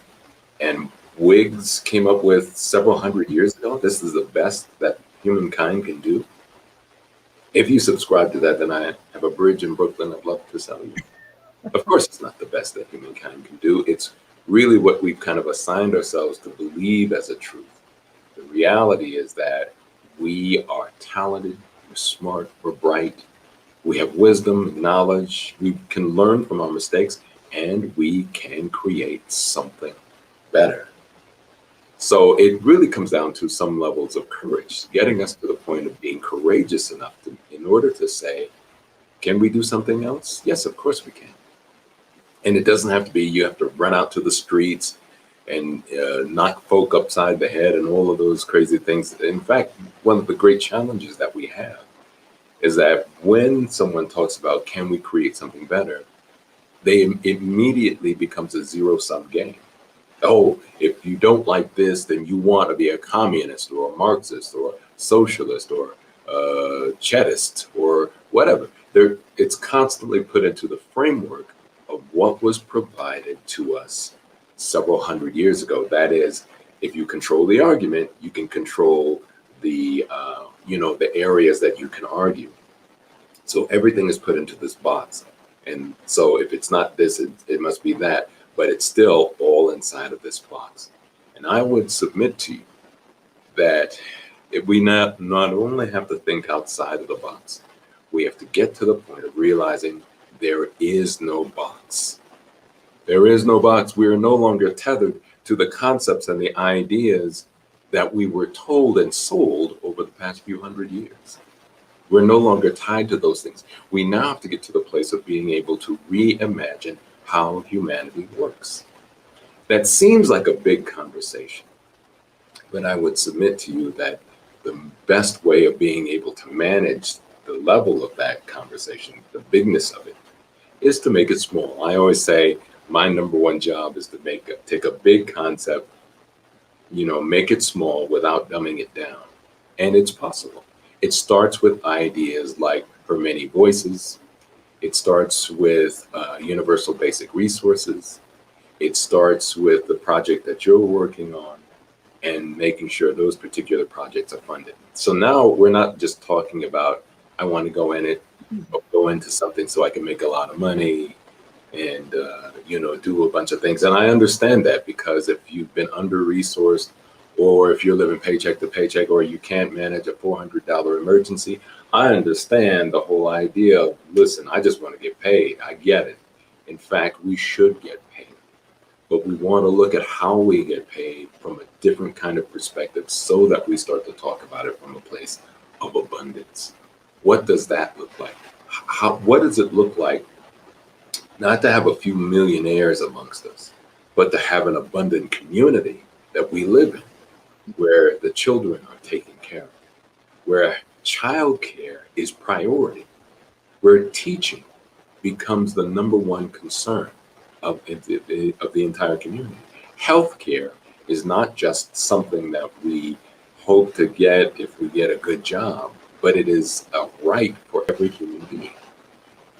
wigs came up with several hundred years ago? This is the best that humankind can do? If you subscribe to that, then I have a bridge in Brooklyn I'd love to sell you. Of course, it's not the best that humankind can do. It's really what we've kind of assigned ourselves to believe as a truth. The reality is that we are talented, we're smart, we're bright, we have wisdom, knowledge, we can learn from our mistakes, and we can create something better. So it really comes down to some levels of courage, getting us to the point of being courageous enough in order to say, can we do something else? Yes, of course we can. And it doesn't have to be, you have to run out to the streets and knock folk upside the head and all of those crazy things. In fact, one of the great challenges that we have is that when someone talks about, can we create something better, they immediately becomes a zero-sum game. Oh, if you don't like this, then you want to be a communist or a Marxist or socialist or Chetist or whatever. It's constantly put into the framework of what was provided to us several hundred years ago. That is, if you control the argument, you can control the the areas that you can argue. So everything is put into this box. And so if it's not this, it must be that, but it's still all inside of this box. And I would submit to you that if we not only have to think outside of the box, we have to get to the point of realizing there is no box. There is no box. We are no longer tethered to the concepts and the ideas that we were told and sold over the past few hundred years. We're no longer tied to those things. We now have to get to the place of being able to reimagine how humanity works. That seems like a big conversation, but I would submit to you that the best way of being able to manage the level of that conversation, the bigness of it, is to make it small. I always say my number one job is to take a big concept, make it small without dumbing it down. And it's possible. It starts with ideas like for many voices. It starts with universal basic resources. It starts with the project that you're working on and making sure those particular projects are funded. So now we're not just talking about, I want to go into something so I can make a lot of money and, do a bunch of things. And I understand that, because if you've been under-resourced, or if you're living paycheck to paycheck, or you can't manage a $400 emergency, I understand the whole idea of, listen, I just want to get paid. I get it. In fact, we should get paid. But we want to look at how we get paid from a different kind of perspective so that we start to talk about it from a place of abundance. What does that look like? What does it look like not to have a few millionaires amongst us, but to have an abundant community that we live in, where the children are taken care of, where childcare is priority, where teaching becomes the number one concern of the entire community. Healthcare is not just something that we hope to get if we get a good job, but it is a right for every human being.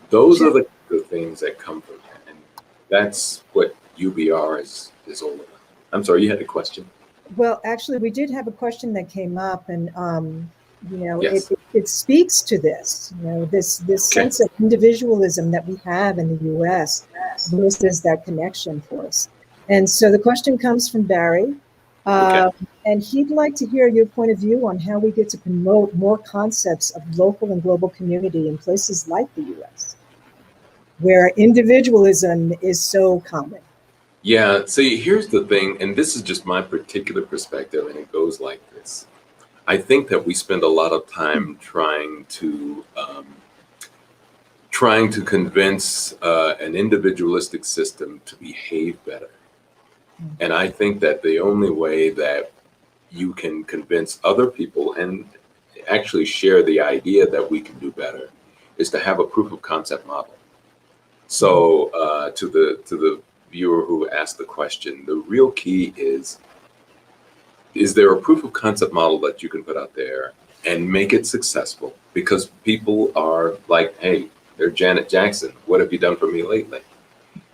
Those are the things that come from that, and that's what UBR is all about. I'm sorry, you had a question? Well, actually, we did have a question that came up, and Yes. it speaks to this. This sense of individualism that we have in the U.S. This that connection for us. And so the question comes from Barry, and he'd like to hear your point of view on how we get to promote more concepts of local and global community in places like the U.S., where individualism is so common. Yeah, see, here's the thing, and this is just my particular perspective, and it goes like this. I think that we spend a lot of time trying to convince an individualistic system to behave better. And I think that the only way that you can convince other people and actually share the idea that we can do better is to have a proof of concept model. So to the viewer who asked the question, the real key is there a proof of concept model that you can put out there and make it successful? Because people are like, hey, they're Janet Jackson. What have you done for me lately?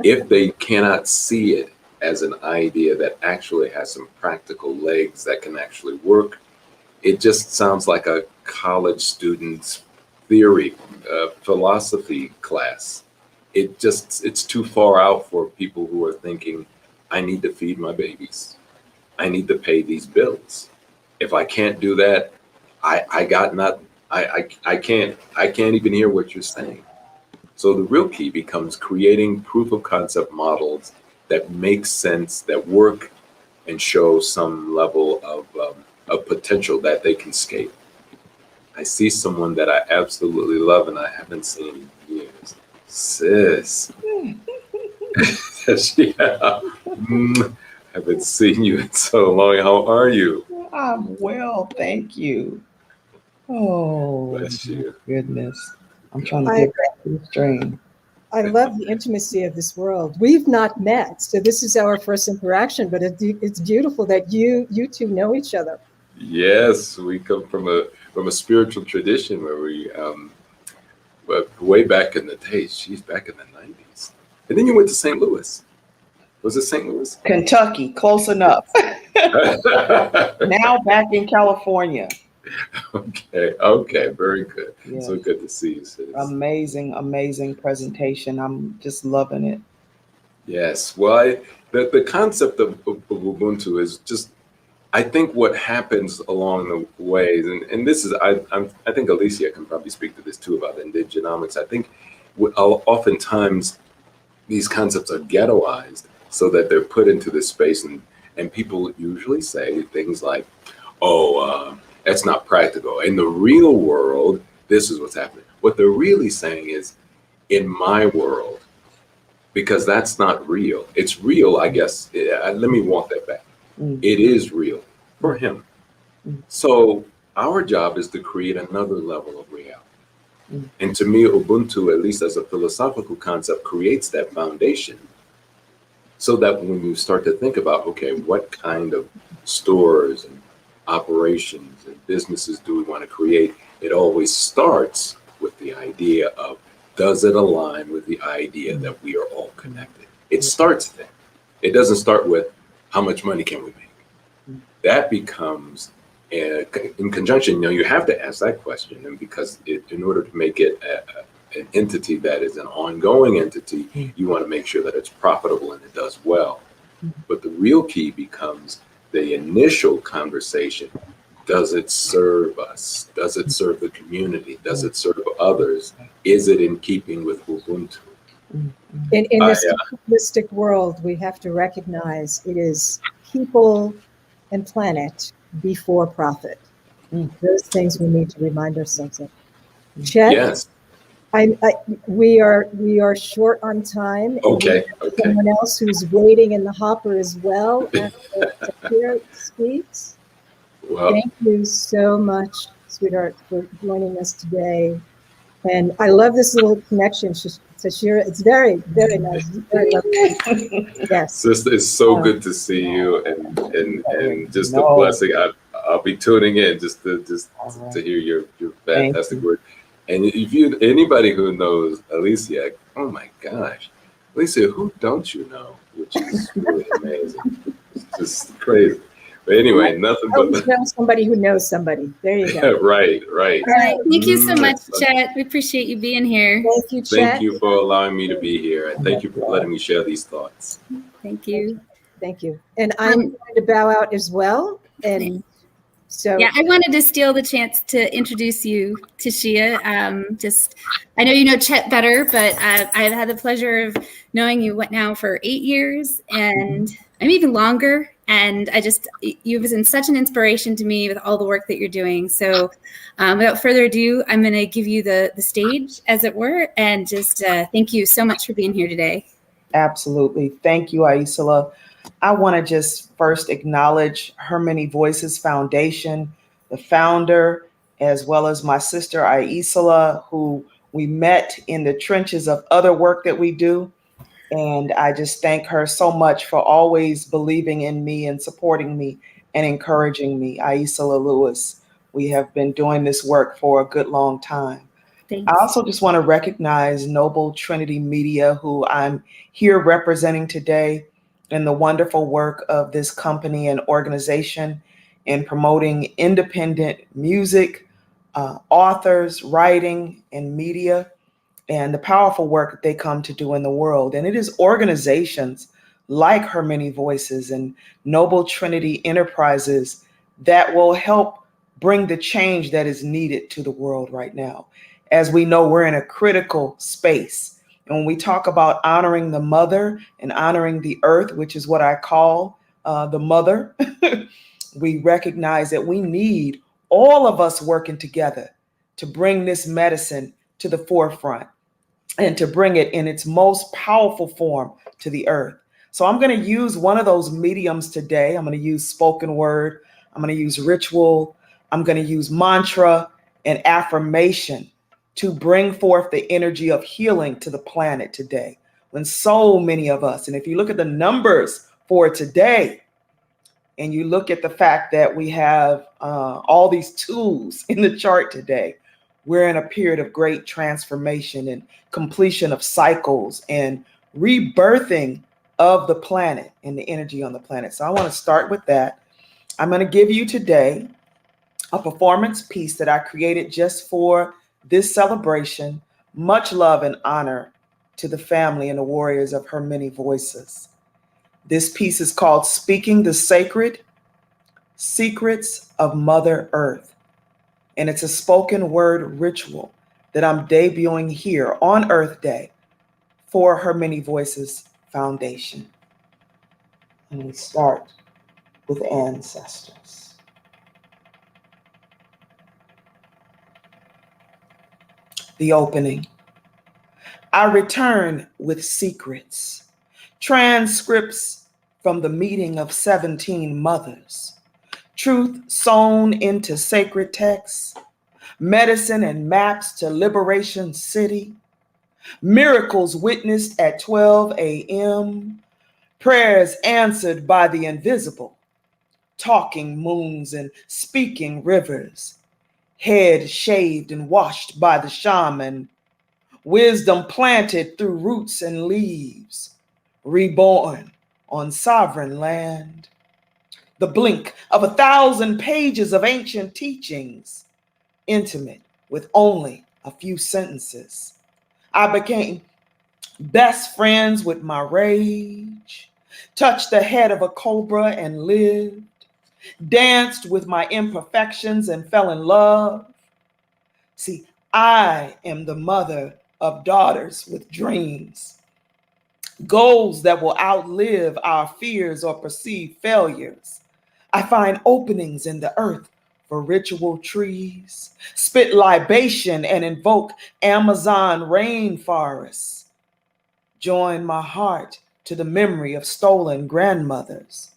If they cannot see it as an idea that actually has some practical legs that can actually work, it just sounds like a college student's theory, philosophy class. It's too far out for people who are thinking, I need to feed my babies. I need to pay these bills. If I can't do that, I can't even hear what you're saying. So the real key becomes creating proof of concept models that make sense, that work, and show some level of potential that they can scale. I see someone that I absolutely love and I haven't seen in years. Sis. TaShia. Haven't seen you in so long. How are you? I'm well, thank you. Oh, bless you. Goodness. I'm trying to get back to the stream. I love the intimacy of this world. We've not met, so this is our first interaction, but it's beautiful that you two know each other. Yes, we come from a spiritual tradition where we way back in the days. She's back in the 90s. And then you went to St. Louis. Was it St. Louis? Kentucky, close enough. Now back in California. Okay, very good. Yes. So good to see you, sis. Amazing presentation. I'm just loving it. Yes, well, the concept of Ubuntu is just, I think what happens along the ways, and this is, I think Alicia can probably speak to this too about indigenomics. I think oftentimes these concepts are ghettoized so that they're put into this space, and people usually say things like, oh, that's not practical. In the real world, this is what's happening. What they're really saying is, in my world, because that's not real. It's real, I guess. Let me walk that back. It is real for him. So our job is to create another level of reality. And to me, Ubuntu, at least as a philosophical concept, creates that foundation so that when you start to think about, okay, what kind of stores and operations and businesses do we want to create? It always starts with the idea of, does it align with the idea that we are all connected? It starts there. It doesn't start with how much money can we make? That becomes, in conjunction, you have to ask that question. And because in order to make it an entity that is an ongoing entity, you want to make sure that it's profitable and it does well. But the real key becomes the initial conversation. Does it serve us? Does it serve the community? Does it serve others? Is it in keeping with Ubuntu? In this capitalistic world, we have to recognize it is people and planet before profit. Those things we need to remind ourselves of. Chet, yes. We are short on time. Okay. Someone else who's waiting in the hopper as well after TaShia speaks. Well, thank you so much, sweetheart, for joining us today. And I love this little connection, TaShia. It's very, very nice. Very lovely. Yes. Sister, it's so good to see you, and just a blessing. I'll be tuning in just to hear your fantastic work. And if anybody who knows Alicia, oh my gosh, Alicia, who don't you know? Which is really amazing. It's just crazy. But anyway, nothing but know somebody who knows somebody. There you go. Right. All right. Thank you so much, Chet. We appreciate you being here. Thank you, Chet. Thank you for allowing me to be here, and thank you for letting me share these thoughts. Thank you. Thank you. And I'm going to bow out as well. And so yeah, I wanted to steal the chance to introduce you, TaShia. I know you know Chet better, but I've had the pleasure of knowing you now for 8 years, and I'm even longer. And you've been such an inspiration to me with all the work that you're doing. So without further ado, I'm going to give you the stage, as it were, and just thank you so much for being here today. Absolutely. Thank you, Aicila. I want to just first acknowledge Her Many Voices Foundation, the founder, as well as my sister, Aicila, who we met in the trenches of other work that we do. And I just thank her so much for always believing in me and supporting me and encouraging me. Aicila Lewis, we have been doing this work for a good long time. Thanks. I also just want to recognize Noble Trinity Media, who I'm here representing today, and the wonderful work of this company and organization in promoting independent music, authors, writing, and media, and the powerful work that they come to do in the world. And it is organizations like Her Many Voices and Noble Trinity Enterprises that will help bring the change that is needed to the world right now. As we know, we're in a critical space. And when we talk about honoring the mother and honoring the earth, which is what I call the mother, we recognize that we need all of us working together to bring this medicine to the forefront and to bring it in its most powerful form to the earth. So I'm going to use one of those mediums today. I'm going to use spoken word. I'm going to use ritual. I'm going to use mantra and affirmation to bring forth the energy of healing to the planet today. When so many of us, and if you look at the numbers for today, and you look at the fact that we have all these tools in the chart today, we're in a period of great transformation and completion of cycles and rebirthing of the planet and the energy on the planet. So I want to start with that. I'm going to give you today a performance piece that I created just for this celebration. Much love and honor to the family and the warriors of her many voices. This piece is called Speaking the Sacred Secrets of Mother Earth, and it's a spoken word ritual that I'm debuting here on Earth Day for Her Many Voices Foundation. And we start with ancestors. The opening. I return with secrets, transcripts from the meeting of 17 mothers, truth sewn into sacred texts, medicine and maps to Liberation City, miracles witnessed at 12 a.m., prayers answered by the invisible, talking moons and speaking rivers, head shaved and washed by the shaman, wisdom planted through roots and leaves, reborn on sovereign land. The blink of 1,000 pages of ancient teachings, intimate with only a few sentences. I became best friends with my rage, touched the head of a cobra and lived, danced with my imperfections and fell in love. See, I am the mother of daughters with dreams, goals that will outlive our fears or perceived failures. I find openings in the earth for ritual trees, spit libation and invoke Amazon rainforests. Join my heart to the memory of stolen grandmothers.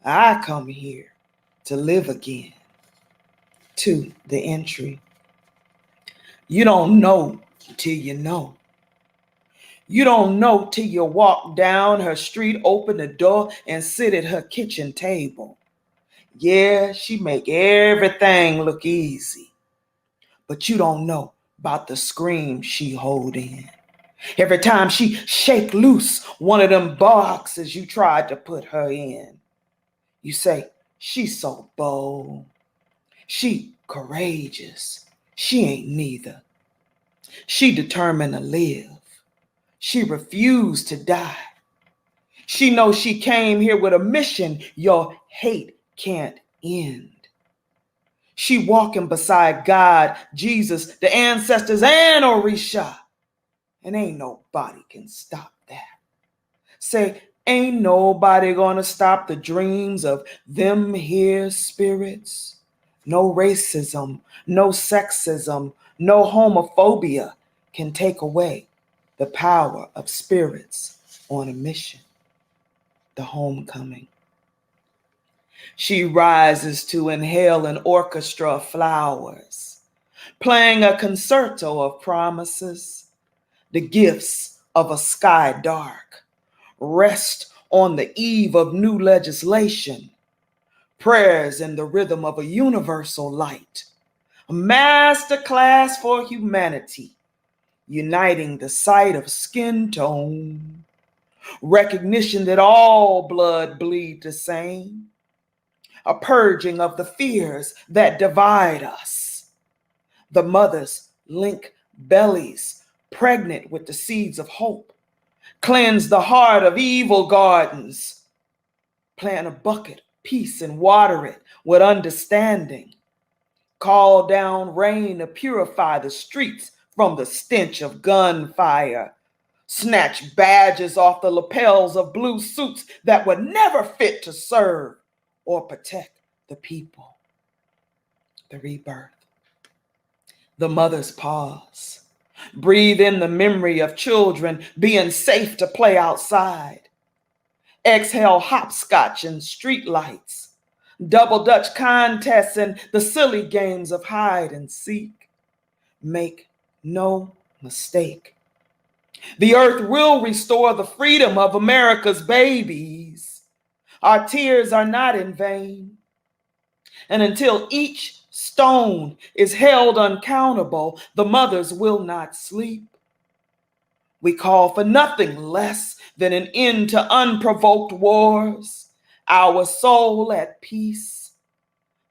I come here to live again. To the entry. You don't know till you know. You don't know till you walk down her street, open the door, and sit at her kitchen table. Yeah, she make everything look easy, but you don't know about the scream she hold in. Every time she shake loose one of them boxes you tried to put her in. You say, she's so bold. She courageous. She ain't neither. She determined to live. She refused to die. She knows she came here with a mission your hate can't end. She walking beside God, Jesus, the ancestors, and Orisha. And ain't nobody can stop that. Say, ain't nobody gonna stop the dreams of them here spirits. No racism, no sexism, no homophobia can take away the power of spirits on a mission. The homecoming. She rises to inhale an orchestra of flowers, playing a concerto of promises, the gifts of a sky dark, rest on the eve of new legislation, prayers in the rhythm of a universal light, a master class for humanity, uniting the sight of skin tone, recognition that all blood bleed the same, a purging of the fears that divide us. The mothers link bellies, pregnant with the seeds of hope, cleanse the heart of evil gardens, plant a bucket, peace, and water it with understanding, call down rain to purify the streets from the stench of gunfire, snatch badges off the lapels of blue suits that were never fit to serve or protect the people. The rebirth. The mother's pause. Breathe in the memory of children being safe to play outside. Exhale hopscotch and street lights. Double Dutch contests and the silly games of hide and seek. Make no mistake. The earth will restore the freedom of America's babies. Our tears are not in vain. And until each stone is held uncountable, the mothers will not sleep. We call for nothing less than an end to unprovoked wars, our soul at peace,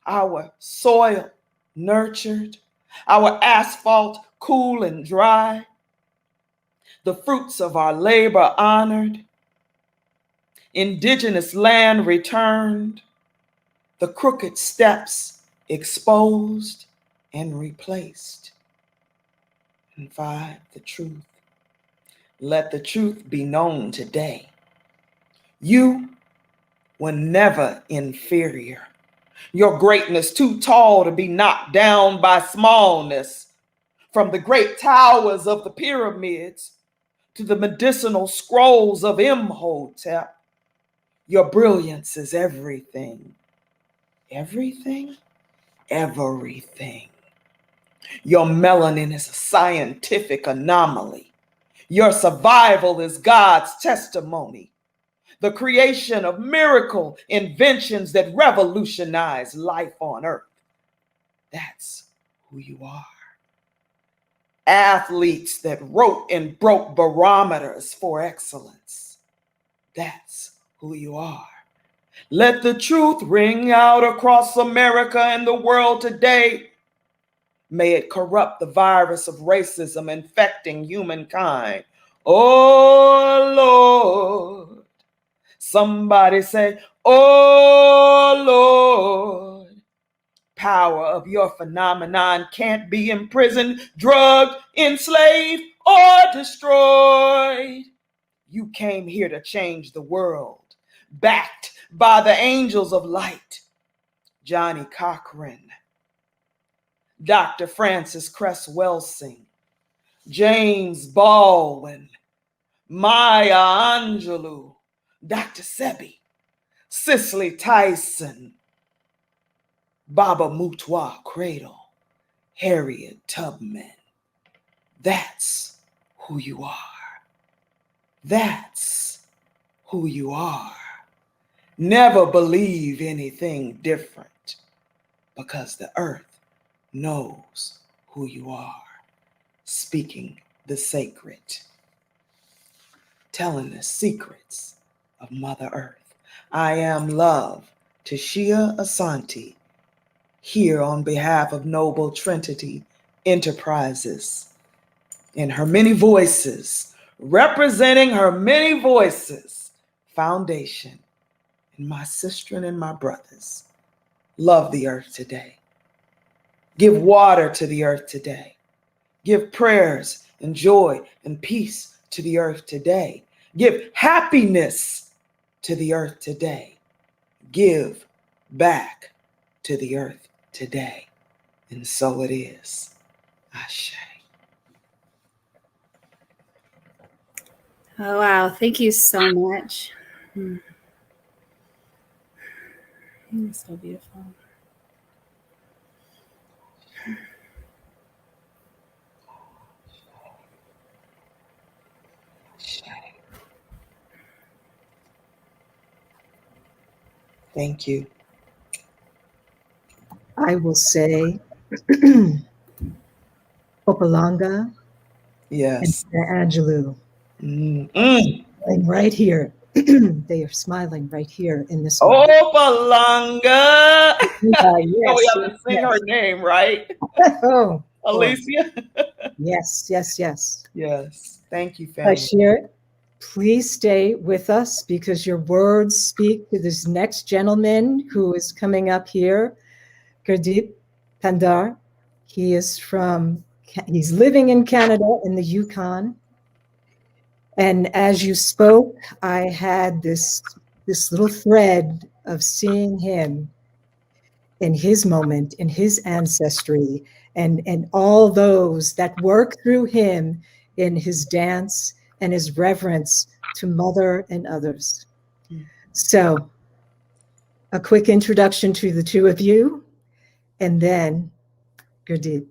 our soil nurtured, our asphalt cool and dry, the fruits of our labor honored, indigenous land returned, the crooked steps exposed and replaced. And 5, the truth. Let the truth be known today. You were never inferior. Your greatness too tall to be knocked down by smallness. From the great towers of the pyramids to the medicinal scrolls of Imhotep, your brilliance is everything. Everything? Everything. Your melanin is a scientific anomaly. Your survival is God's testimony. The creation of miracle inventions that revolutionize life on earth. That's who you are. Athletes that wrote and broke barometers for excellence. That's who you are. Let the truth ring out across America and the world today. May it corrupt the virus of racism infecting humankind. Oh, Lord. Somebody say, oh, Lord. Power of your phenomenon can't be imprisoned, drugged, enslaved, or destroyed. You came here to change the world, backed by the angels of light. Johnny Cochran, Dr. Francis Cress Welsing, James Baldwin, Maya Angelou, Dr. Sebi, Cicely Tyson, Baba Mutwa Cradle, Harriet Tubman. That's who you are. That's who you are. Never believe anything different, because the earth knows who you are. Speaking the sacred, telling the secrets of Mother Earth. I am love, TaShia Asanti, here on behalf of Noble Trinity Enterprises, in her many voices, representing her many voices foundation, and my sister and my brothers. Love the earth today. Give water to the earth today. Give prayers and joy and peace to the earth today. Give happiness to the earth today. Give back to the earth today. And so it is. Ashe. Oh, wow. Thank you so much. It's so beautiful. Thank you. I will say Opalanga. Yes. And Angelou. Smiling right here. They are smiling right here in this one. Opalanga. Yes, we have to sing her name, right? Oh, Alicia. Yes. Yes. Thank you, family. TaShia, please stay with us because your words speak to this next gentleman who is coming up here, Gurdeep Pandher. He's living in Canada in the Yukon. And as you spoke, I had this little thread of seeing him in his moment, in his ancestry, and all those that work through him in his dance and his reverence to Mother and others. So, a quick introduction to the two of you, and then Gurdeep.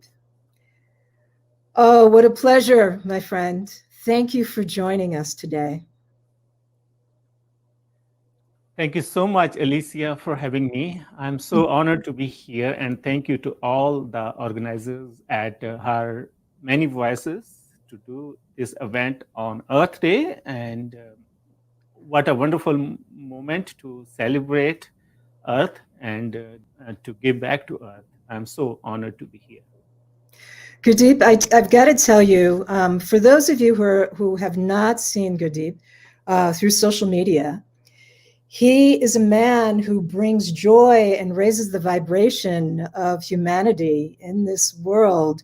Oh, what a pleasure, my friend. Thank you for joining us today. Thank you so much, Alicia, for having me. I'm so honored to be here, and thank you to all the organizers at Her Many Voices to do this event on Earth Day. And what a wonderful moment to celebrate Earth and to give back to Earth. I'm so honored to be here. Gurdeep, I've got to tell you, for those of you who have not seen Gurdeep through social media, he is a man who brings joy and raises the vibration of humanity in this world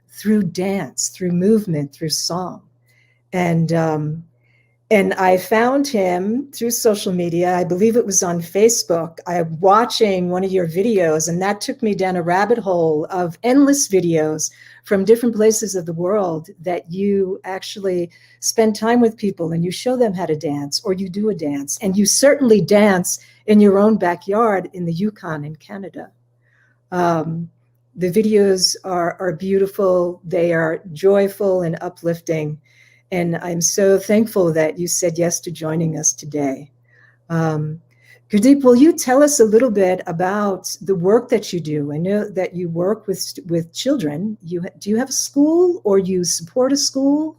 through dance, through movement, through song. And I found him through social media. I believe it was on Facebook. I'm watching one of your videos, and that took me down a rabbit hole of endless videos from different places of the world that you actually spend time with people and you show them how to dance, or you do a dance. And you certainly dance in your own backyard in the Yukon in Canada. The videos are beautiful. They are joyful and uplifting. And I'm so thankful that you said yes to joining us today. Gurdeep, will you tell us a little bit about the work that you do? I know that you work with children. Do you have a school, or you support a school?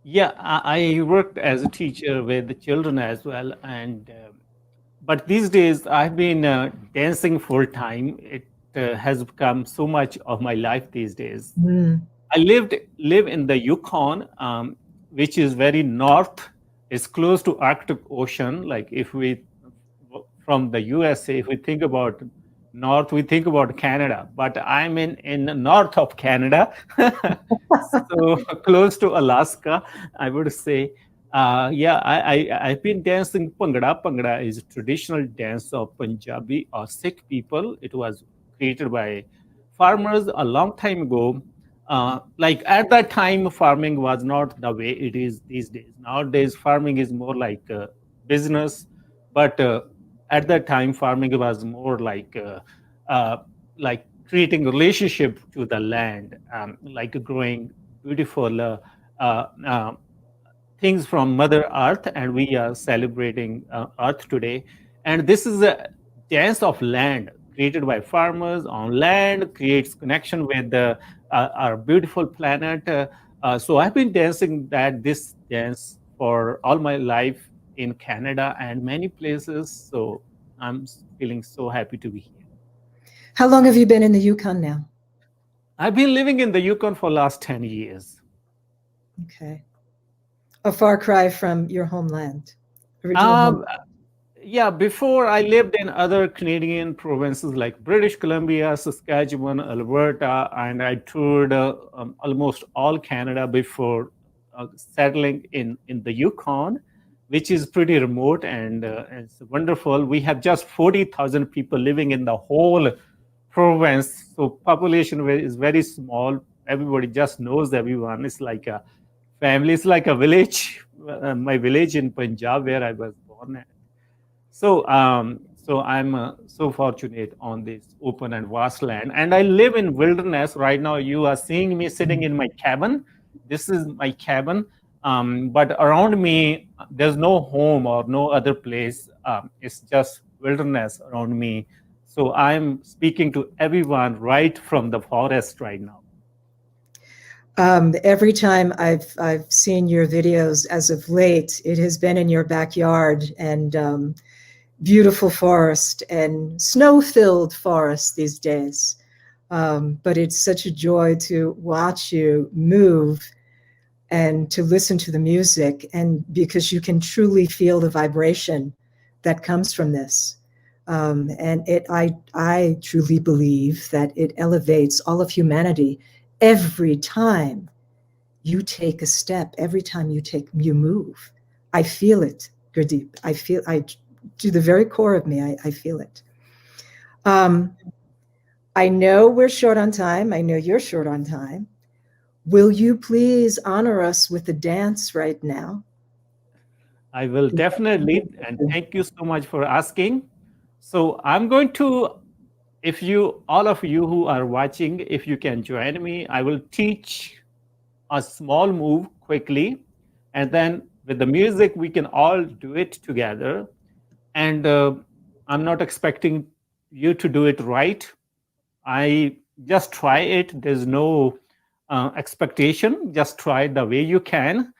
Yeah, I worked as a teacher with the children as well. But these days I've been dancing full time. It has become so much of my life these days. I live in the Yukon, which is very north. It's close to Arctic Ocean. Like if we, from the USA, if we think about north, we think about Canada. But I'm in the north of Canada, so close to Alaska, I would say. I've been dancing Bhangra. Bhangra is a traditional dance of Punjabi or Sikh people. It was created by farmers a long time ago. Like at that time, farming was not the way it is these days. Nowadays, farming is more like a business, but at that time, farming was more like creating relationship to the land, like growing beautiful things from Mother Earth, and we are celebrating Earth today. And this is a dance of land created by farmers on land, creates connection with our beautiful planet. So I've been dancing this dance for all my life in Canada and many places. So I'm feeling so happy to be here. How long have you been in the Yukon now? I've been living in the Yukon for the last 10 years. Okay. A far cry from your homeland. Yeah, before I lived in other Canadian provinces like British Columbia, Saskatchewan, Alberta, and I toured almost all Canada before settling in the Yukon, which is pretty remote and it's wonderful. We have just 40,000 people living in the whole province, so population is very small. Everybody just knows everyone. It's like a family. It's like a village, my village in Punjab where I was born at. So I'm so fortunate on this open and vast land. And I live in wilderness right now. You are seeing me sitting in my cabin. This is my cabin. But around me, there's no home or no other place. It's just wilderness around me. So I'm speaking to everyone right from the forest right now. Every time I've seen your videos as of late, it has been in your backyard and beautiful forest and snow-filled forest these days. But it's such a joy to watch you move and to listen to the music, and because you can truly feel the vibration that comes from this. And I truly believe that it elevates all of humanity every time you take a step, every time you move. I feel it, Gurdeep. To the very core of me, I feel it. I know we're short on time. I know you're short on time. Will you please honor us with a dance right now? I will definitely, and thank you so much for asking. So I'm going to, all of you who are watching, if you can join me, I will teach a small move quickly, and then with the music, we can all do it together. And I'm not expecting you to do it right. I just try it. There's no expectation. Just try the way you can.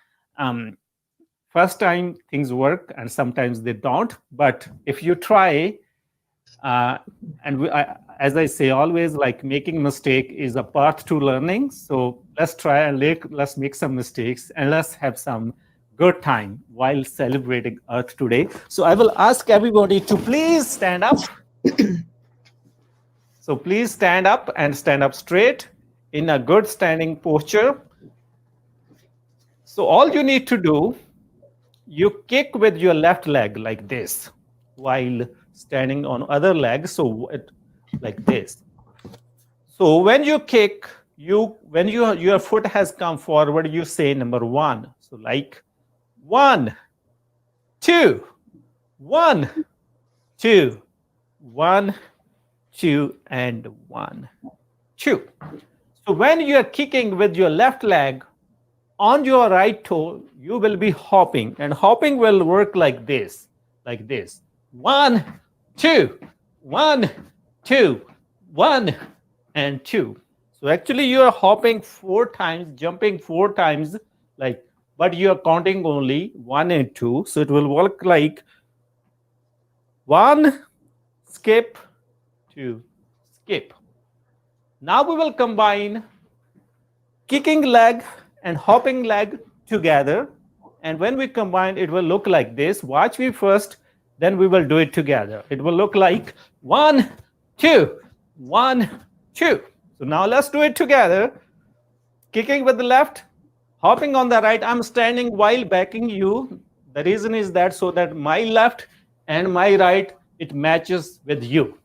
First time things work, and sometimes they don't. But if you try, and as I say always, like making mistake is a path to learning. So let's try and let's make some mistakes and let's have some good time while celebrating Earth today. So I will ask everybody to please stand up. So please stand up and stand up straight in a good standing posture. So all you need to do, you kick with your left leg like this while standing on other leg, so like this. So when you kick, when your foot has come forward, you say number 1. So like 1, 2, 1, 2, 1, 2, and 1, 2. So when you are kicking with your left leg on your right toe, you will be hopping, and hopping will work like this, like this. 1, 2, 1, 2, 1, and 2. So actually you are hopping 4 times, jumping 4 times, like, but you are counting only 1 and 2. So it will work like 1, skip, 2, skip. Now we will combine kicking leg and hopping leg together. And when we combine, it will look like this. Watch me first, then we will do it together. It will look like 1, 2, 1, 2. So now let's do it together. Kicking with the left, hopping on the right. I'm standing while backing you. The reason is that so that my left and my right, it matches with you.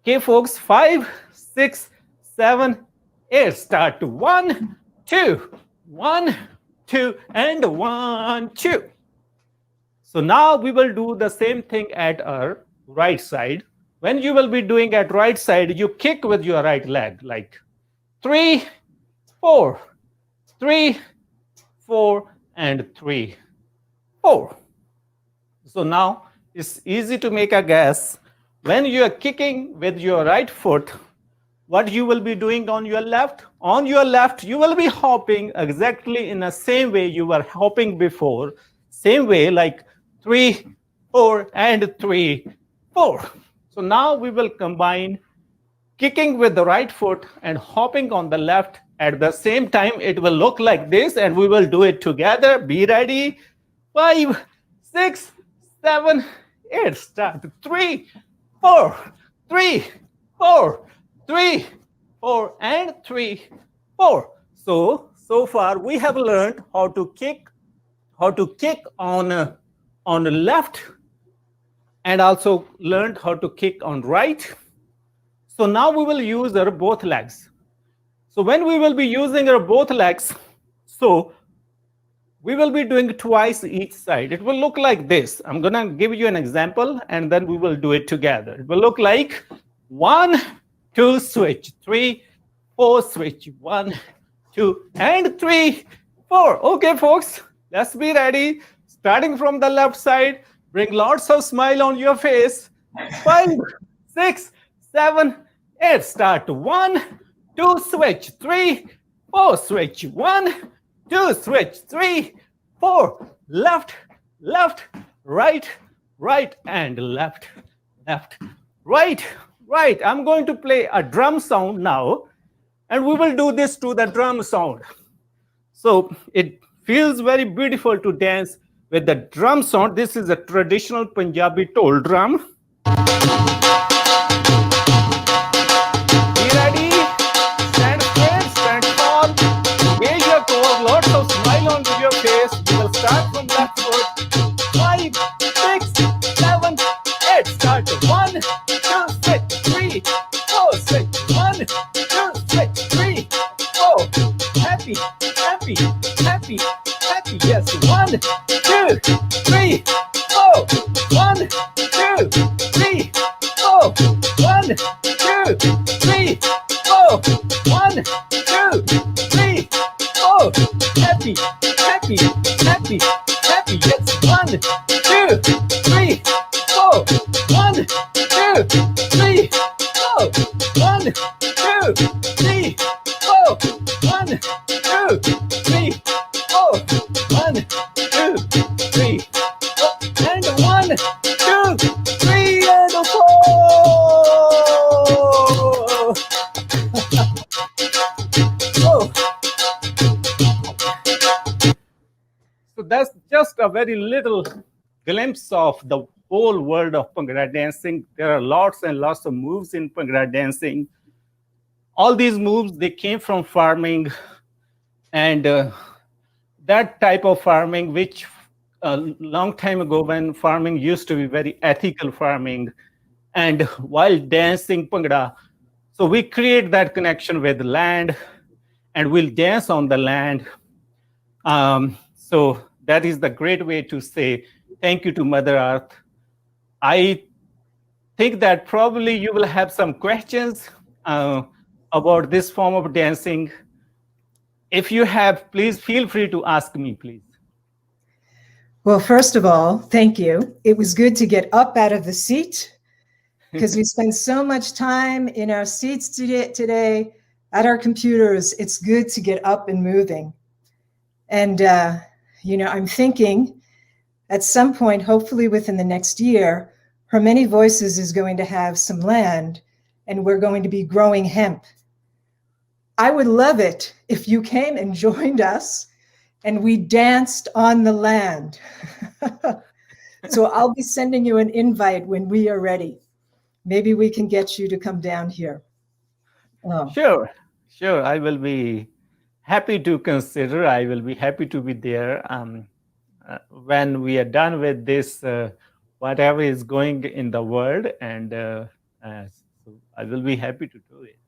Okay, folks, 5, 6, 7, 8. Start. 1, 2, 1, 2, and 1, 2. So now we will do the same thing at our right side. When you will be doing at right side, you kick with your right leg like 3, 4, 3, 4, and 3, 4. So now it's easy to make a guess. When you are kicking with your right foot, what you will be doing on your left? On your left, you will be hopping exactly in the same way you were hopping before. Same way, like 3, 4, and 3, 4. So now we will combine kicking with the right foot and hopping on the left at the same time. It will look like this, and we will do it together. Be ready. 5, 6, 7, 8. Start. 3, 4, 3, 4, 3, 4, and 3, 4. So far we have learned how to kick on the left, and also learned how to kick on right. So now we will use our both legs. So when we will be using our both legs, so we will be doing twice each side. It will look like this. I'm gonna give you an example, and then we will do it together. It will look like 1, 2, switch, 3, 4, switch, 1, 2, and 3, 4. Okay, folks, let's be ready. Starting from the left side, bring lots of smile on your face. 5, 6, 7, 8. Start. 1, 2, switch, 3, 4, switch, 1, 2, switch, 3, 4. Left, left, right, right, and left, left, right, right. I'm going to play a drum sound now, and we will do this to the drum sound. So it feels very beautiful to dance with the drum sound. This is a traditional Punjabi tol drum. Be ready? Stand straight, stand tall. Raise your core, lots of smile on your face. We will start from left foot. 5, 6, 7, 8. Start. 1, 2, switch, 3, 4, switch. 1, 2, switch, 3, 4. Happy, happy, happy, happy. Yes. 1, 2, 3, 4. 1, 2, 3, 4. 1, 2, 3, 4. 1, 2, 3, 4. Happy, happy, happy, happy. Yes. 1, 2, 3, 4. 1, 2, 3, 4. 1, 2, 3, 4. 1, 2, 3, 4. 1, 2, 3, 4. And 1, 2, 3, and 4. that's just a very little glimpse of the whole world of Bhangra dancing. There are lots and lots of moves in Bhangra dancing. All these moves, they came from farming, and that type of farming, which a long time ago when farming used to be very ethical farming, and while dancing Bhangra, so we create that connection with land, and we'll dance on the land. So that is the great way to say thank you to Mother Earth. I think that probably you will have some questions about this form of dancing. If you have, please feel free to ask me, please. Well, first of all, thank you. It was good to get up out of the seat because we spend so much time in our seats today at our computers. It's good to get up and moving. And, I'm thinking at some point, hopefully within the next year, Her Many Voices is going to have some land and we're going to be growing hemp. I would love it if you came and joined us and we danced on the land. So I'll be sending you an invite when we are ready. Maybe we can get you to come down here. Oh. Sure. I will be happy to consider. I will be happy to be there when we are done with this, whatever is going in the world, and so I will be happy to do it.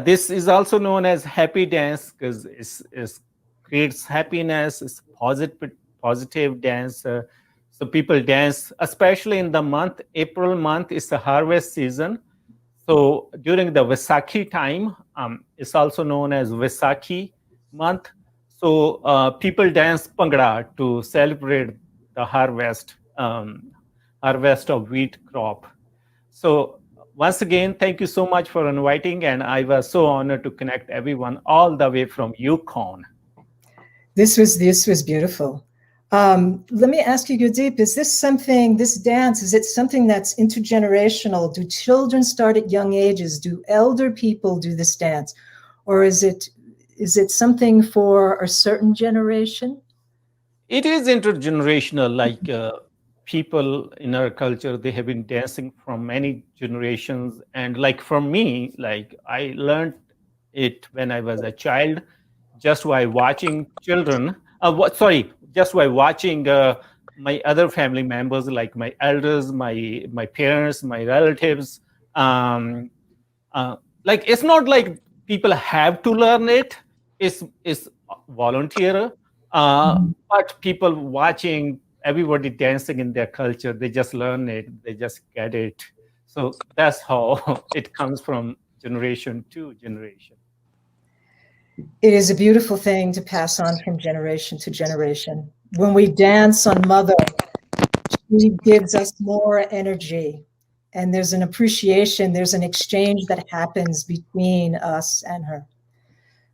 This is also known as happy dance because it creates happiness. It's positive dance. So people dance, especially in the month, April month is the harvest season. So during the Vaisakhi time, it's also known as Vaisakhi month. So people dance Bhangra to celebrate the harvest of wheat crop. So once again, thank you so much for inviting, and I was so honored to connect everyone all the way from Yukon. This was beautiful. Let me ask you, Gurdeep, is this dance, is it something that's intergenerational? Do children start at young ages? Do elder people do this dance? Or is it something for a certain generation? It is intergenerational, like people in our culture, they have been dancing from many generations. And like for me, like I learned it when I was a child, just by watching children, just by watching my other family members, like my elders, my parents, my relatives. Like it's not like people have to learn it. It's volunteer. But people watching everybody dancing in their culture, they just learn it. They just get it. So that's how it comes from generation to generation. It is a beautiful thing to pass on from generation to generation. When we dance on Mother, she gives us more energy, and there's an appreciation, there's an exchange that happens between us and her.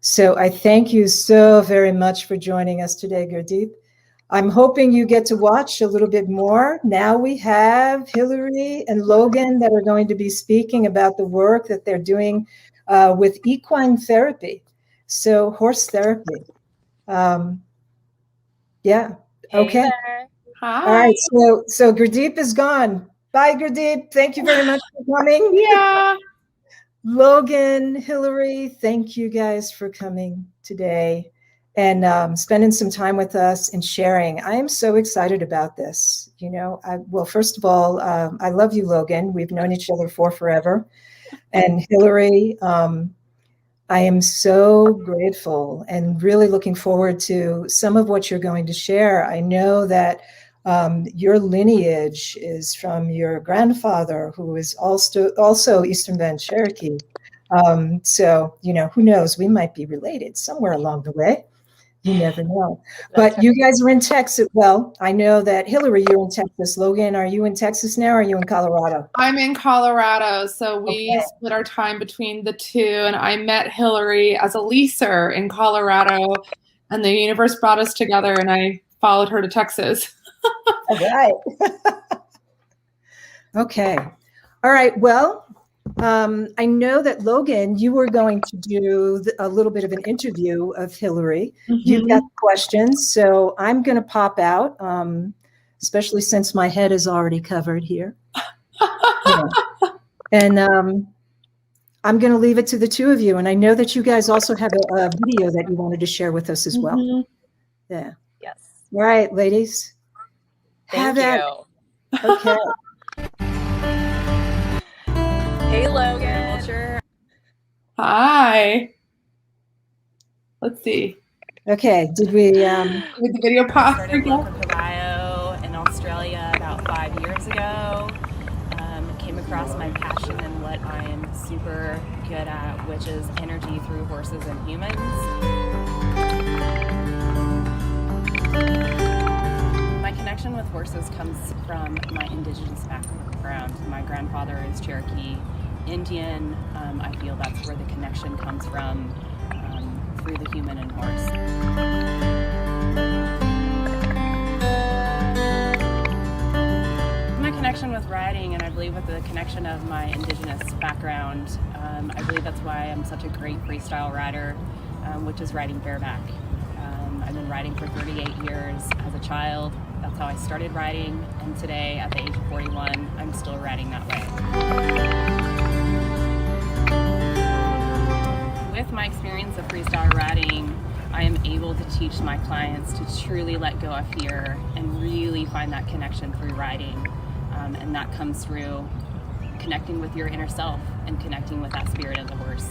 So I thank you so very much for joining us today, Gurdeep. I'm hoping you get to watch a little bit more. Now we have Hillary and Logan that are going to be speaking about the work that they're doing with equine therapy. So horse therapy. Yeah. Okay. Hey Hi. All right. So Gurdeep is gone. Bye, Gurdeep. Thank you very much for coming. Yeah. Logan, Hillary, thank you guys for coming today and spending some time with us and sharing. I am so excited about this. First of all, I love you, Logan. We've known each other for forever. And Hillary, I am so grateful and really looking forward to some of what you're going to share. I know that your lineage is from your grandfather, who is also Eastern Band Cherokee. So, who knows? We might be related somewhere along the way. You never know. But you guys are in Texas. Well, I know that Hillary, you're in Texas. Logan, are you in Texas now or are you in Colorado? I'm in Colorado. So we split our time between the two. And I met Hillary as a leaser in Colorado. And the universe brought us together and I followed her to Texas. All right. Okay. All right. Well, I know that Logan, you were going to do a little bit of an interview of Hillary. You've got questions, so I'm going to pop out, especially since my head is already covered here. Yeah. And I'm going to leave it to the two of you. And I know that you guys also have a video that you wanted to share with us as well. Yeah. Yes. All right, ladies. Thank you. Okay. Hey, Logan. Sure. Hi. Let's see. Okay. Did we? With the video pause. Started Loco Caballo in Australia about 5 years ago. Came across my passion and what I am super good at, which is energy through horses and humans. My connection with horses comes from my Indigenous background. My grandfather is Cherokee Indian. I feel that's where the connection comes from, through the human and horse. My connection with riding, and I believe with the connection of my Indigenous background, I believe that's why I'm such a great freestyle rider, which is riding bareback. I've been riding for 38 years as a child. That's how I started riding, and today, at the age of 41, I'm still riding that way. With my experience of freestyle riding, I am able to teach my clients to truly let go of fear and really find that connection through riding. And that comes through connecting with your inner self and connecting with that spirit of the horse.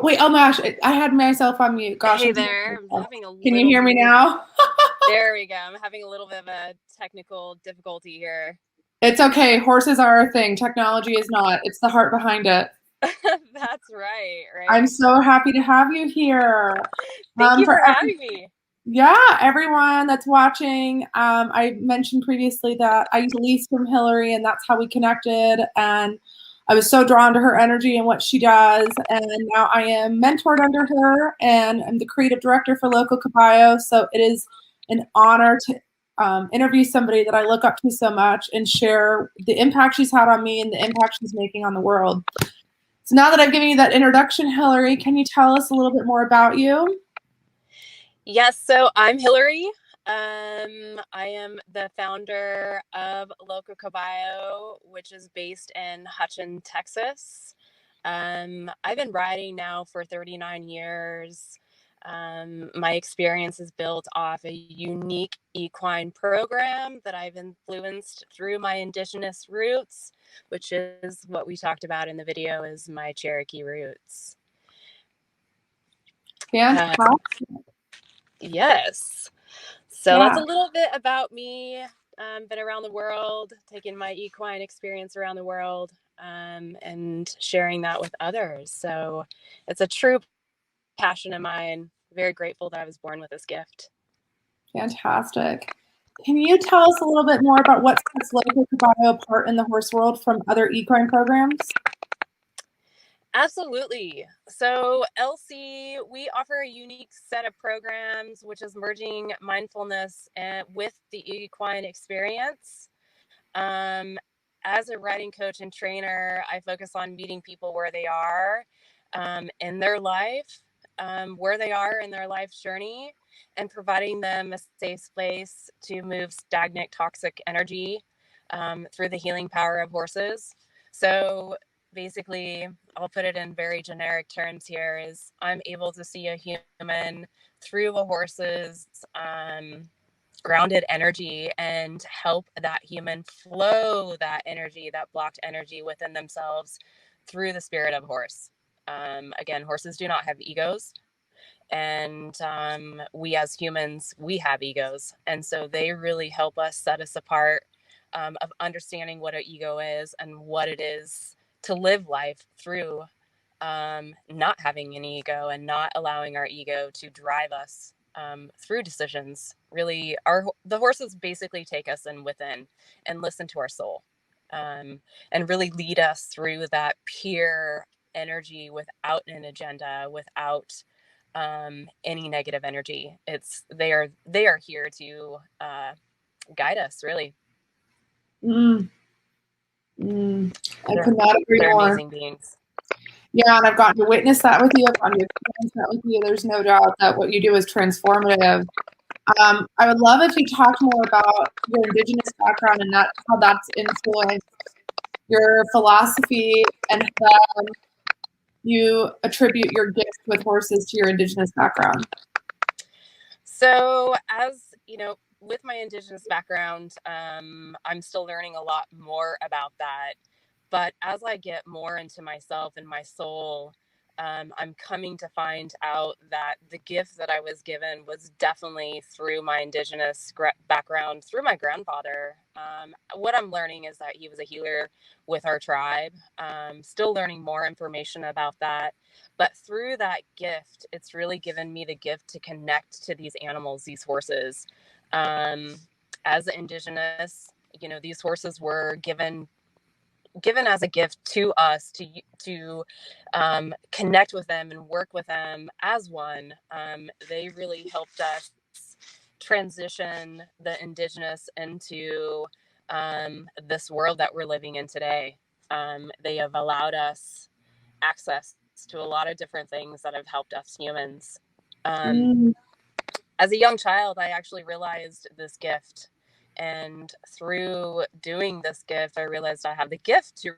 Wait, oh my gosh, I had myself on mute. Gosh. Hey there. I'm having a Can you hear me now? There we go. I'm having a little bit of a technical difficulty here. It's okay. Horses are our thing. Technology is not. It's the heart behind it. That's right. I'm so happy to have you here. Thank you for having me. Yeah, everyone that's watching. I mentioned previously that I used to lease from Hillary, and that's how we connected. And I was so drawn to her energy and what she does. And now I am mentored under her, and I'm the creative director for Loco Caballo. So it is an honor to interview somebody that I look up to so much and share the impact she's had on me and the impact she's making on the world. So now that I've given you that introduction, Hillary, can you tell us a little bit more about you? Yes, so I'm Hillary. I am the founder of Loco Caballo, which is based in Hutchin, Texas. I've been riding now for 39 years. My experience is built off a unique equine program that I've influenced through my Indigenous roots, which is what we talked about in the video, is my Cherokee roots. Yeah. Yes. So that's a little bit about me. Been around the world, taking my equine experience around the world, and sharing that with others. So it's a true passion of mine. Very grateful that I was born with this gift. Fantastic. Can you tell us a little bit more about what sets Loco Caballo apart in the horse world from other equine programs? Absolutely. So LC, we offer a unique set of programs, which is merging mindfulness with the equine experience. As a riding coach and trainer, I focus on meeting people where they are in their life, where they are in their life's journey, and providing them a safe place to move stagnant, toxic energy through the healing power of horses. So basically, I'll put it in very generic terms here, is I'm able to see a human through a horse's grounded energy and help that human flow that energy, that blocked energy within themselves through the spirit of horse. Again, horses do not have egos. And we as humans, we have egos. And so they really help us set us apart of understanding what an ego is and what it is to live life through not having an ego and not allowing our ego to drive us through decisions. Really, the horses basically take us in within and listen to our soul, and really lead us through that pure energy without an agenda, without any negative energy. They are here to guide us, really. I could not agree They're more. amazing beings. Yeah, and I've gotten to witness that with you. I've gotten to experience that with you. There's no doubt that what you do is transformative. I would love if you talked more about your Indigenous background and how that's influenced your philosophy and how you attribute your gift with horses to your Indigenous background. So, as you know, with my Indigenous background, I'm still learning a lot more about that. But as I get more into myself and my soul, I'm coming to find out that the gift that I was given was definitely through my Indigenous background, through my grandfather. What I'm learning is that he was a healer with our tribe. Still learning more information about that. But through that gift, it's really given me the gift to connect to these animals, these horses. As Indigenous, you know, these horses were given as a gift to us to connect with them and work with them as one. They really helped us transition the Indigenous into this world that we're living in today. They have allowed us access to a lot of different things that have helped us humans. As a young child, I actually realized this gift. And through doing this gift, I realized I have the gift to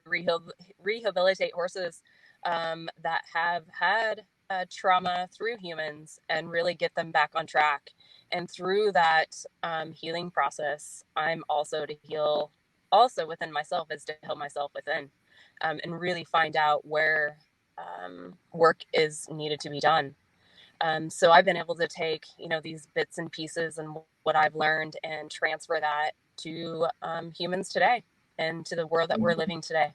rehabilitate horses that have had trauma through humans and really get them back on track. And through that healing process, I'm also to heal also within myself, is to heal myself within and really find out where work is needed to be done. So I've been able to take, you know, these bits and pieces and what I've learned and transfer that to humans today and to the world that we're living today.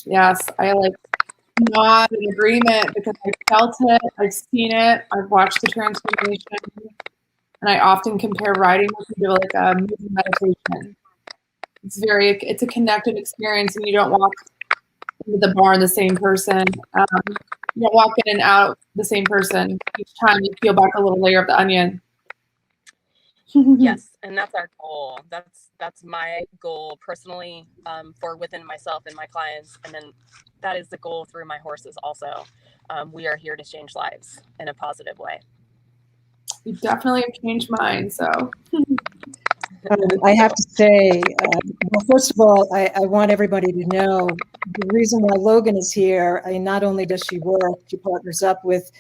Yes, I nod in agreement because I've felt it, I've seen it, I've watched the transformation, and I often compare riding with you to like a moving meditation. It's a connected experience, and you don't walk into the barn the same person. You don't walk in and out the same person. Each time you peel back a little layer of the onion. Yes, and that's our goal. That's my goal personally for within myself and my clients, and then that is the goal through my horses also. We are here to change lives in a positive way. You definitely have changed mine, so. I have to say, well, first of all, I want everybody to know the reason why Logan is here. Not only does she work, she partners up with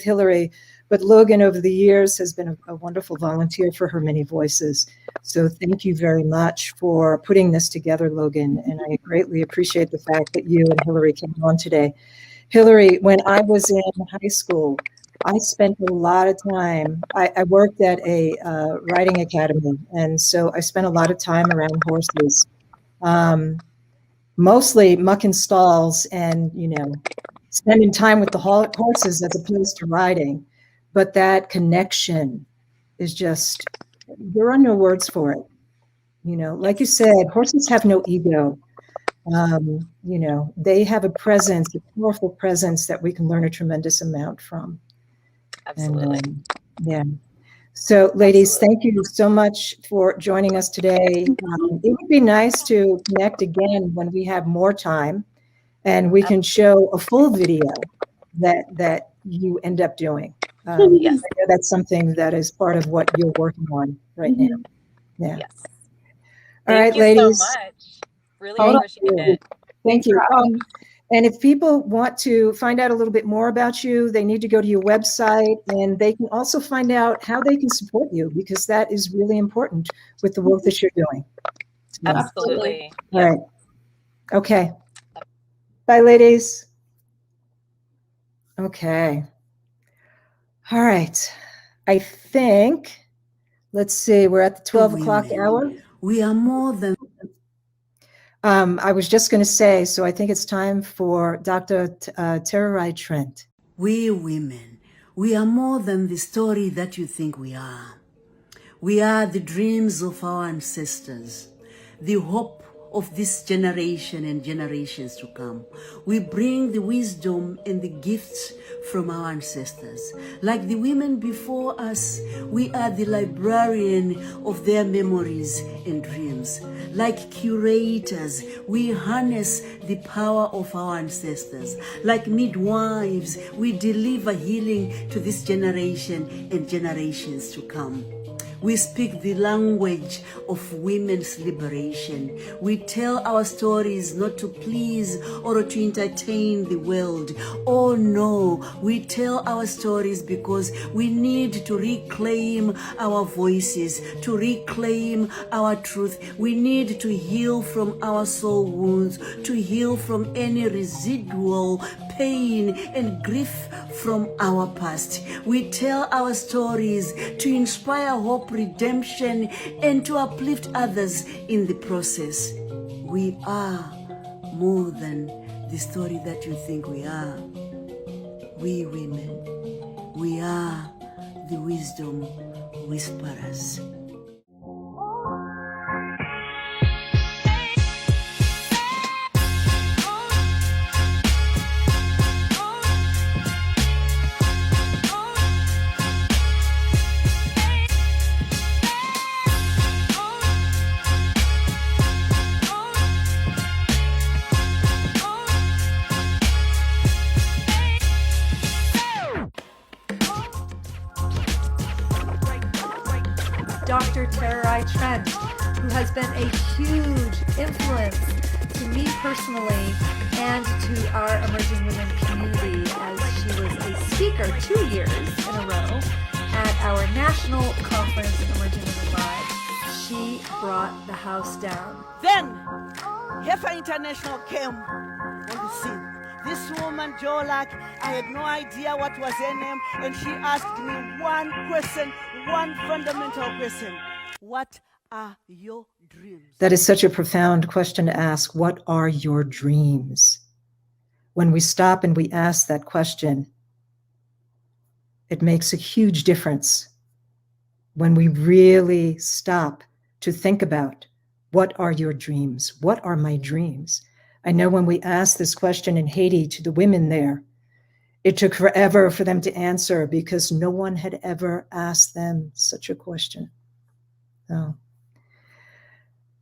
Hillary, but Logan over the years has been a wonderful volunteer for her many voices. So thank you very much for putting this together, Logan. And I greatly appreciate the fact that you and Hillary came on today. Hillary, when I was in high school, I spent a lot of time, I worked at a riding academy, and so I spent a lot of time around horses, mostly mucking stalls and, you know, spending time with the horses as opposed to riding. But that connection is just, there are no words for it. You know, like you said, horses have no ego. You know, they have a presence, a powerful presence that we can learn a tremendous amount from. Absolutely. And, yeah. So, ladies, thank you so much for joining us today. It would be nice to connect again when we have more time and we can show a full video that you end up doing. Yes. I know that's something that is part of what you're working on right now. Yeah. Yes. All right, Thank you ladies. so much. Really Thank appreciate you. it. Thank you. And if people want to find out a little bit more about you, they need to go to your website, and they can also find out how they can support you, because that is really important with the work that you're doing. So, Absolutely. all right. Okay. Bye, ladies. Okay. All right. I think, let's see, we're at the 12 o'clock hour. We are more than. I was just going to say, so I think it's time for Dr. Tererai Trent. We women, We are more than the story that you think we are. We are the dreams of our ancestors, the hope of this generation and generations to come. We bring the wisdom and the gifts from our ancestors. Like the women before us, we are the librarian of their memories and dreams. Like curators, we harness the power of our ancestors. Like midwives, we deliver healing to this generation and generations to come. We speak the language of women's liberation. We tell our stories not to please or to entertain the world. Oh no, we tell our stories because we need to reclaim our voices, to reclaim our truth. We need to heal from our soul wounds, to heal from any residual pain and grief from our past. We tell our stories to inspire hope, redemption, and to uplift others in the process. We are more than the story that you think we are. We women, we are the wisdom whisperers. Dr. Tererai Trent, who has been a huge influence to me personally and to our emerging women community, as she was a speaker 2 years in a row at our national conference, Emerging Women Live. She brought the house down. Then, Heifer International came on the scene. This woman, Jolak, I had no idea what was her name, and she asked me one question, one fundamental question. What are your dreams? That is such a profound question to ask. What are your dreams? When we stop and we ask that question, it makes a huge difference. When we really stop to think about, what are your dreams? What are my dreams? I know when we asked this question in Haiti to the women there, it took forever for them to answer because no one had ever asked them such a question. Oh.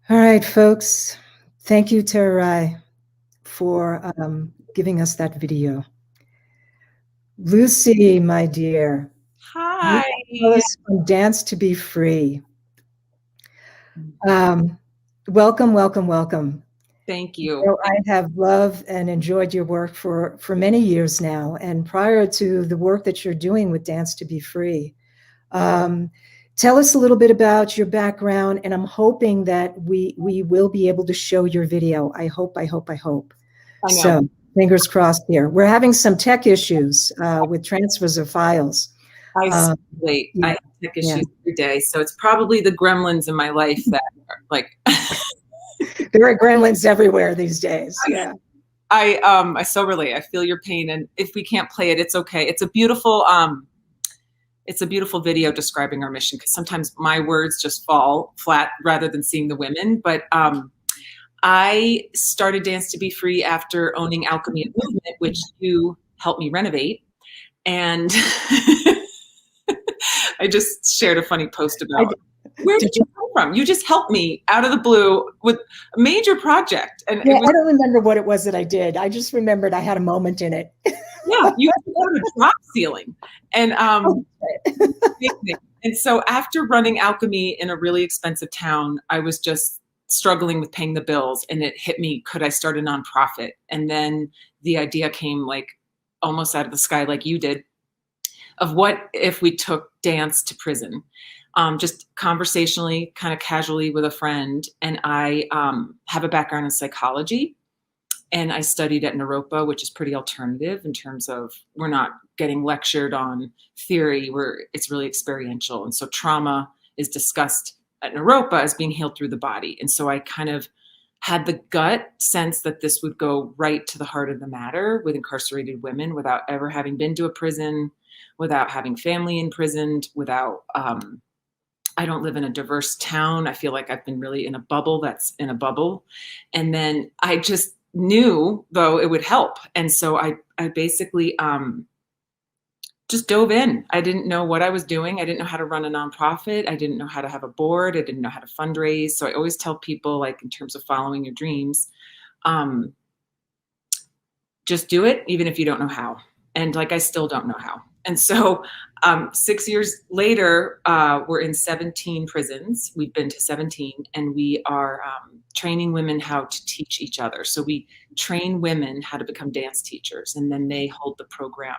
All right, folks. Thank you, Tererai, for giving us that video. Lucy, my dear. Hi. From Dance to Be Free. Welcome, welcome, welcome. Thank you. So I have loved and enjoyed your work for many years now, and prior to the work that you're doing with Dance to Be Free. Tell us a little bit about your background, and I'm hoping that we will be able to show your video. I hope. I know. So fingers crossed here. We're having some tech issues with transfers of files. I have tech issues every day, so it's probably the gremlins in my life that are like. There are gremlins everywhere these days. Yeah. I so relate. I feel your pain, and if we can't play it, it's okay. It's a beautiful video describing our mission, because sometimes my words just fall flat rather than seeing the women. But I started Dance to Be Free after owning Alchemy and Movement, which you helped me renovate. And I just shared a funny post about where did you come from? You just helped me out of the blue with a major project. And yeah, I don't remember what it was that I did. I just remembered I had a moment in it. Yeah, you had a drop ceiling. And and so after running Alchemy in a really expensive town, I was just struggling with paying the bills, and it hit me, could I start a nonprofit? And then the idea came like almost out of the sky, like you did, of what if we took dance to prison? Just conversationally, kind of casually with a friend. And I have a background in psychology, and I studied at Naropa, which is pretty alternative in terms of we're not getting lectured on theory, it's really experiential. And so trauma is discussed at Naropa as being healed through the body. And so I kind of had the gut sense that this would go right to the heart of the matter with incarcerated women without ever having been to a prison, without having family imprisoned, without, I don't live in a diverse town. I feel like I've been really in a bubble that's in a bubble. And then I just knew, though, it would help. And so I basically just dove in. I didn't know what I was doing. I didn't know how to run a nonprofit. I didn't know how to have a board. I didn't know how to fundraise. So I always tell people, like, in terms of following your dreams, just do it, even if you don't know how. And like, I still don't know how. And so 6 years later, we're in 17 prisons. We've been to 17, and we are training women how to teach each other. So we train women how to become dance teachers, and then they hold the program.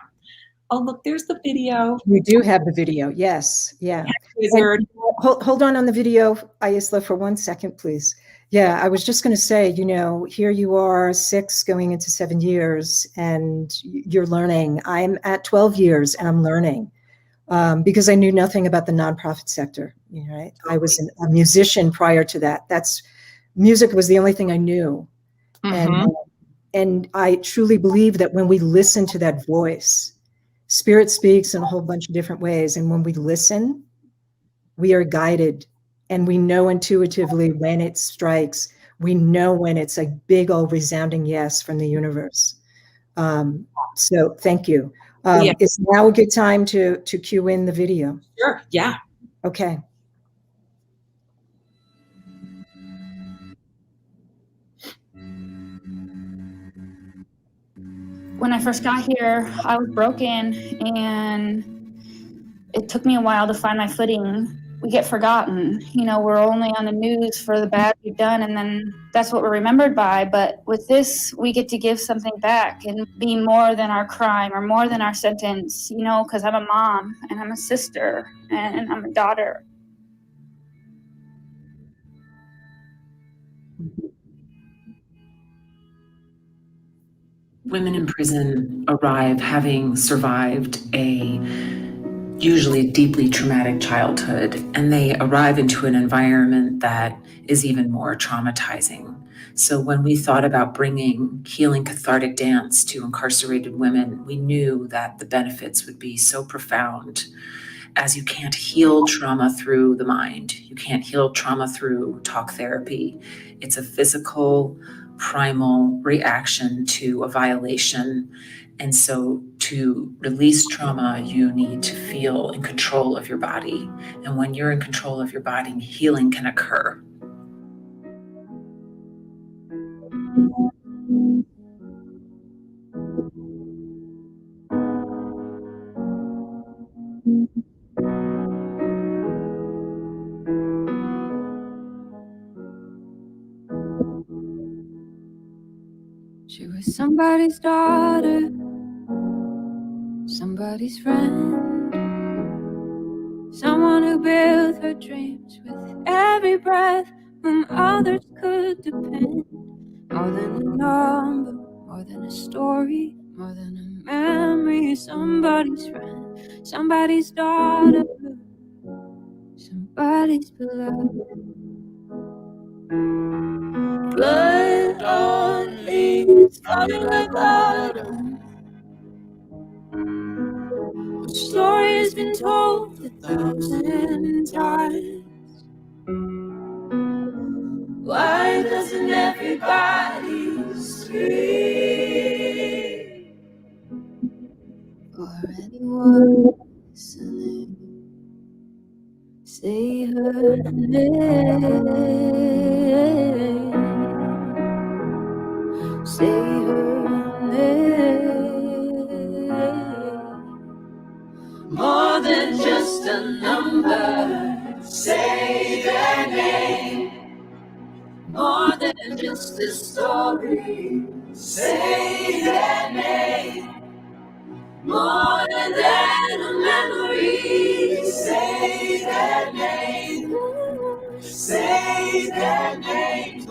Oh, look, there's the video. We do have the video. Yes. Yeah. And hold on the video, Aicila, for 1 second, please. Yeah, I was just going to say, you know, here you are, 6 going into 7 years, and you're learning. I'm at 12 years and I'm learning because I knew nothing about the nonprofit sector. You know, right? I was a musician prior to that. Music was the only thing I knew. Mm-hmm. And I truly believe that when we listen to that voice, Spirit speaks in a whole bunch of different ways. And when we listen, we are guided, and we know intuitively when it strikes. We know when it's a big old resounding yes from the universe. So thank you. Is now a good time to cue in the video? Sure. Yeah. Okay. When I first got here, I was broken, and it took me a while to find my footing. We get forgotten. You know, we're only on the news for the bad we've done, and then that's what we're remembered by. But with this, we get to give something back and be more than our crime or more than our sentence, you know, because I'm a mom, and I'm a sister, and I'm a daughter. Women in prison arrive having survived usually a deeply traumatic childhood, and they arrive into an environment that is even more traumatizing. So when we thought about bringing healing cathartic dance to incarcerated women, we knew that the benefits would be so profound, as you can't heal trauma through the mind. You can't heal trauma through talk therapy. It's a physical, primal reaction to a violation. And so to release trauma, you need to feel in control of your body. And when you're in control of your body, healing can occur. She was somebody's daughter, somebody's friend, someone who built her dreams with every breath, whom others could depend. More than a number, more than a story, more than a memory. Somebody's friend, somebody's daughter, somebody's beloved. Blood on leaves falling like autumn. The story has been told 1,000 times. Why doesn't everybody scream? For anyone listening, say her name. Say her name. More than just a number. Say their name. More than just a story. Say their name. More than a memory. Say their name. Say their name.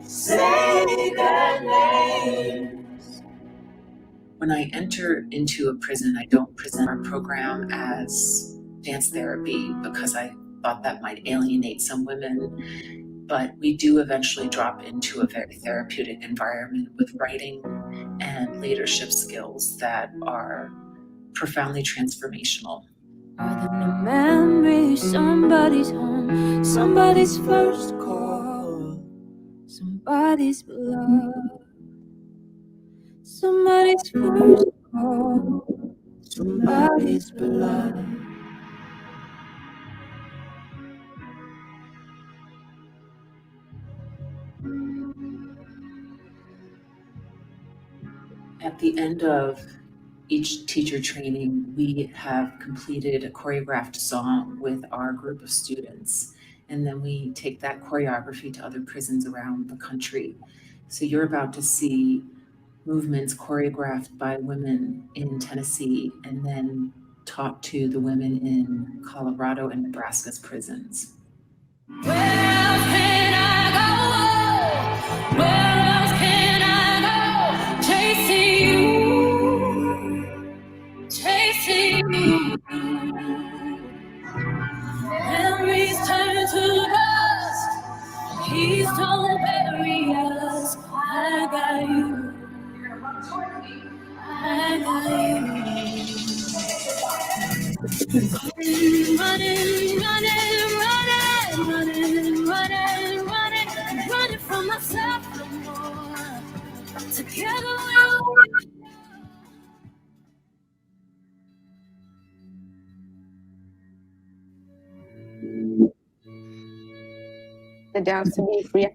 Say their names. When I enter into a prison, I don't present our program as dance therapy because I thought that might alienate some women. But we do eventually drop into a very therapeutic environment with writing and leadership skills that are profoundly transformational. More than a memory, somebody's home, somebody's first call, somebody's blood, somebody's first call, somebody's blood. At the end of each teacher training, we have completed a choreographed song with our group of students. And then we take that choreography to other prisons around the country. So you're about to see movements choreographed by women in Tennessee and then taught to the women in Colorado and Nebraska's prisons. Where else can I go? Where else can I go? Chasing you, chasing you. Memories turn to dust. Please don't bury us. I got you. I got you. Running, running, running, running, running, running, I'm running from myself no more. Together we'll the dance to be free.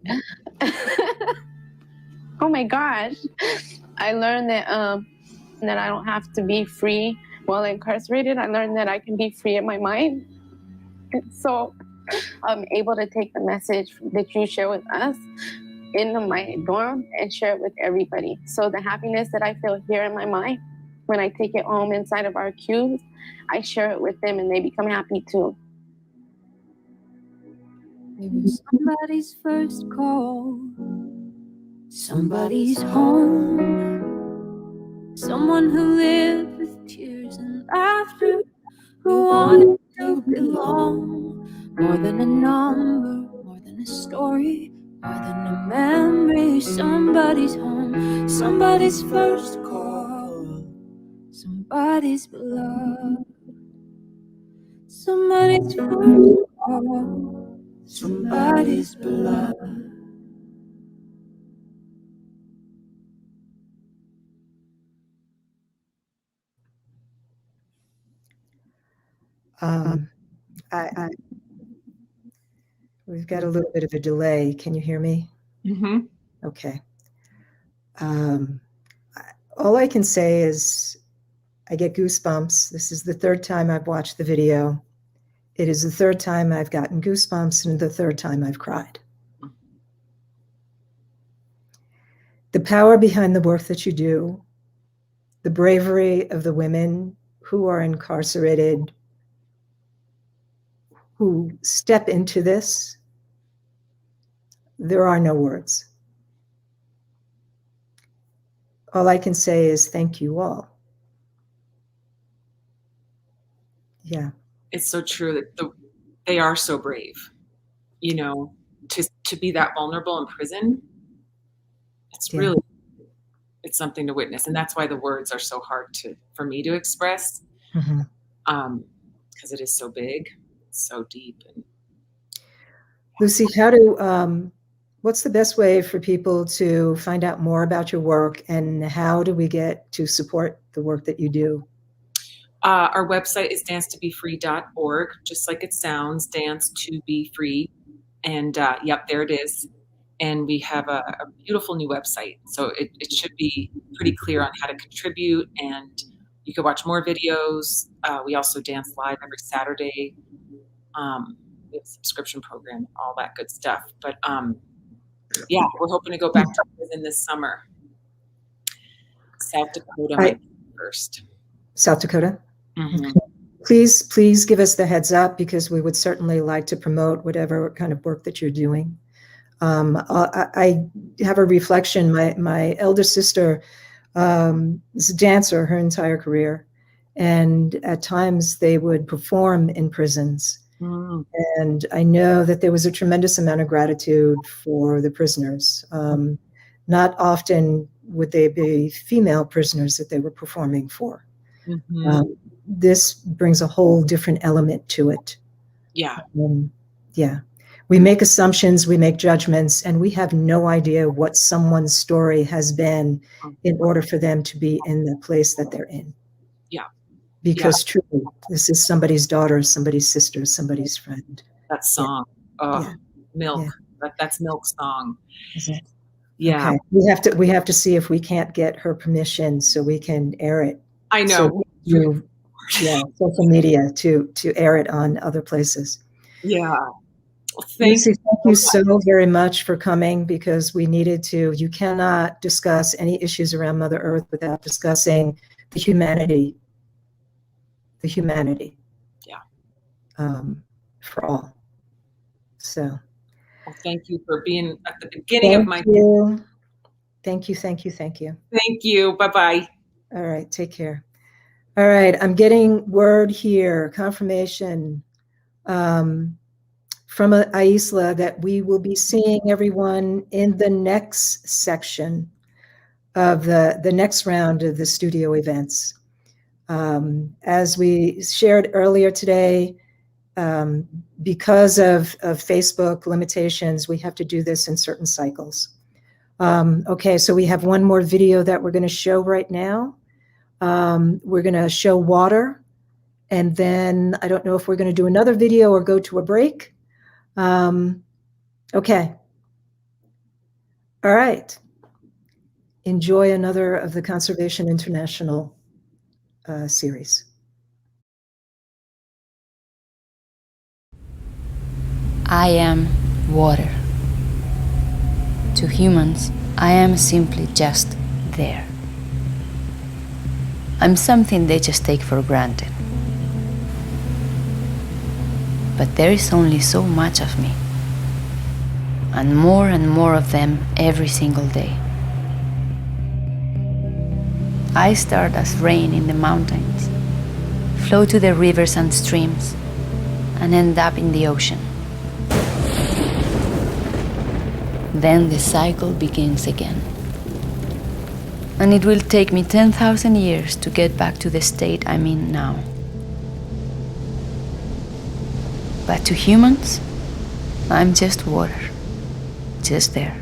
Oh my gosh. I learned that I don't have to be free while incarcerated. I learned that I can be free in my mind. So I'm able to take the message that you share with us in my dorm and share it with everybody. So the happiness that I feel here in my mind, when I take it home inside of our cubes, I share it with them and they become happy too. It was somebody's first call, somebody's home, someone who lived with tears and laughter, who wanted to belong. More than a number, more than a story, more than a memory, somebody's home, somebody's first call, somebody's blood, somebody's first call, somebody's blood. We've got a little bit of a delay. Can you hear me? Mm-hmm. Okay. All I can say is I get goosebumps. This is the third time I've watched the video. It is the third time I've gotten goosebumps and the third time I've cried. The power behind the work that you do, the bravery of the women who are incarcerated, who step into this, there are no words. All I can say is thank you all. Yeah. It's so true that they are so brave, you know, to be that vulnerable in prison. It's really, it's something to witness. And that's why the words are so hard for me to express, because it is so big, so deep. And Lucy, what's the best way for people to find out more about your work, and how do we get to support the work that you do? Our website is dancetobefree.org, just like it sounds, dance to be free. And yep, there it is. And we have a beautiful new website. So it should be pretty clear on how to contribute, and you can watch more videos. We also dance live every Saturday. We have a subscription program, all that good stuff. But yeah, we're hoping to go back to prison this summer. South Dakota might be first. South Dakota? Mm-hmm. Please give us the heads up, because we would certainly like to promote whatever kind of work that you're doing. I have a reflection. My elder sister is a dancer her entire career, and at times they would perform in prisons. Mm. And I know that there was a tremendous amount of gratitude for the prisoners. Not often would they be female prisoners that they were performing for. This brings a whole different element to it. Yeah. Yeah. We make assumptions, we make judgments, and we have no idea what someone's story has been in order for them to be in the place that they're in. Yeah. Because truly, this is somebody's daughter, somebody's sister, somebody's friend. That song. Oh, Yeah. Milk. Yeah. That's Milk's song. Is it? Yeah. Okay. We have to see if we can't get her permission so we can air it. I know. So social media to air it on other places. Yeah. Well, thank you so very much for coming, because we needed to. You cannot discuss any issues around Mother Earth without discussing the humanity. The humanity. Yeah. For all. So. Well, thank you for being at the beginning of my. Thank you. Thank you. Thank you. Thank you. Bye-bye. All right. Take care. All right. I'm getting word here, confirmation from Aicila that we will be seeing everyone in the next section of the next round of the studio events. As we shared earlier today, because of Facebook limitations, we have to do this in certain cycles. Okay, so we have one more video that we're going to show right now. We're going to show water, and then I don't know if we're going to do another video or go to a break. Okay. All right. Enjoy another of the Conservation International series. I am water. To humans, I am simply just there. I'm something they just take for granted. But there is only so much of me, and more of them every single day. I start as rain in the mountains, flow to the rivers and streams, and end up in the ocean. Then the cycle begins again. And it will take me 10,000 years to get back to the state I'm in now. But to humans, I'm just water, just there.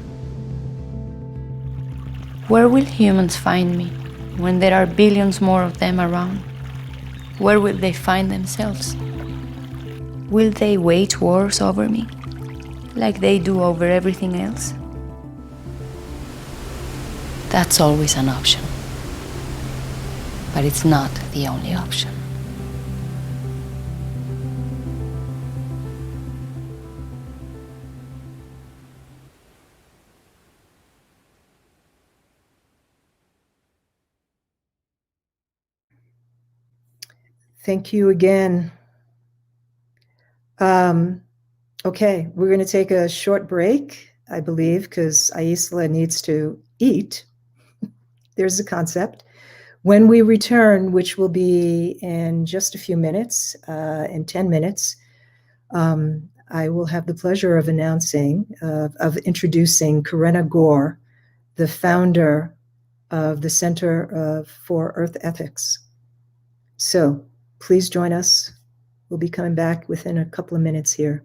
Where will humans find me when there are billions more of them around? Where will they find themselves? Will they wage wars over me, like they do over everything else? That's always an option. But it's not the only option. Thank you again. Okay, we're going to take a short break, I believe, because Aicila needs to eat. There's the concept. When we return, which will be in just a few minutes, in 10 minutes, I will have the pleasure of announcing, of introducing Corinna Gore, the founder of the Center for Earth Ethics. So please join us. We'll be coming back within a couple of minutes here.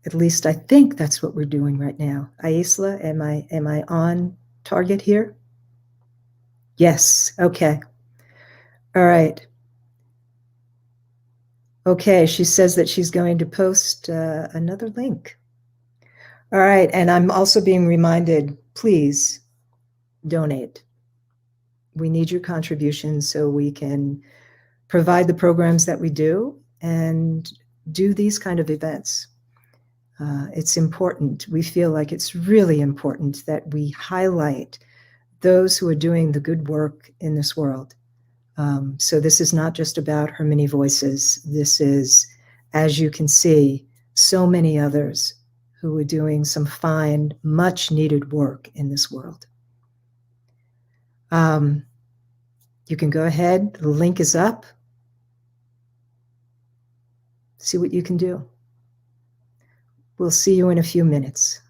At least I think that's what we're doing right now. Aicila, am I on target here? Yes. Okay. All right. Okay. She says that she's going to post another link. All right. And I'm also being reminded, please donate. We need your contributions so we can provide the programs that we do and do these kind of events. It's important. We feel like it's really important that we highlight those who are doing the good work in this world. So this is not just about her many voices. This is, as you can see, so many others who are doing some fine, much needed work in this world. You can go ahead. The link is up. See what you can do. We'll see you in a few minutes.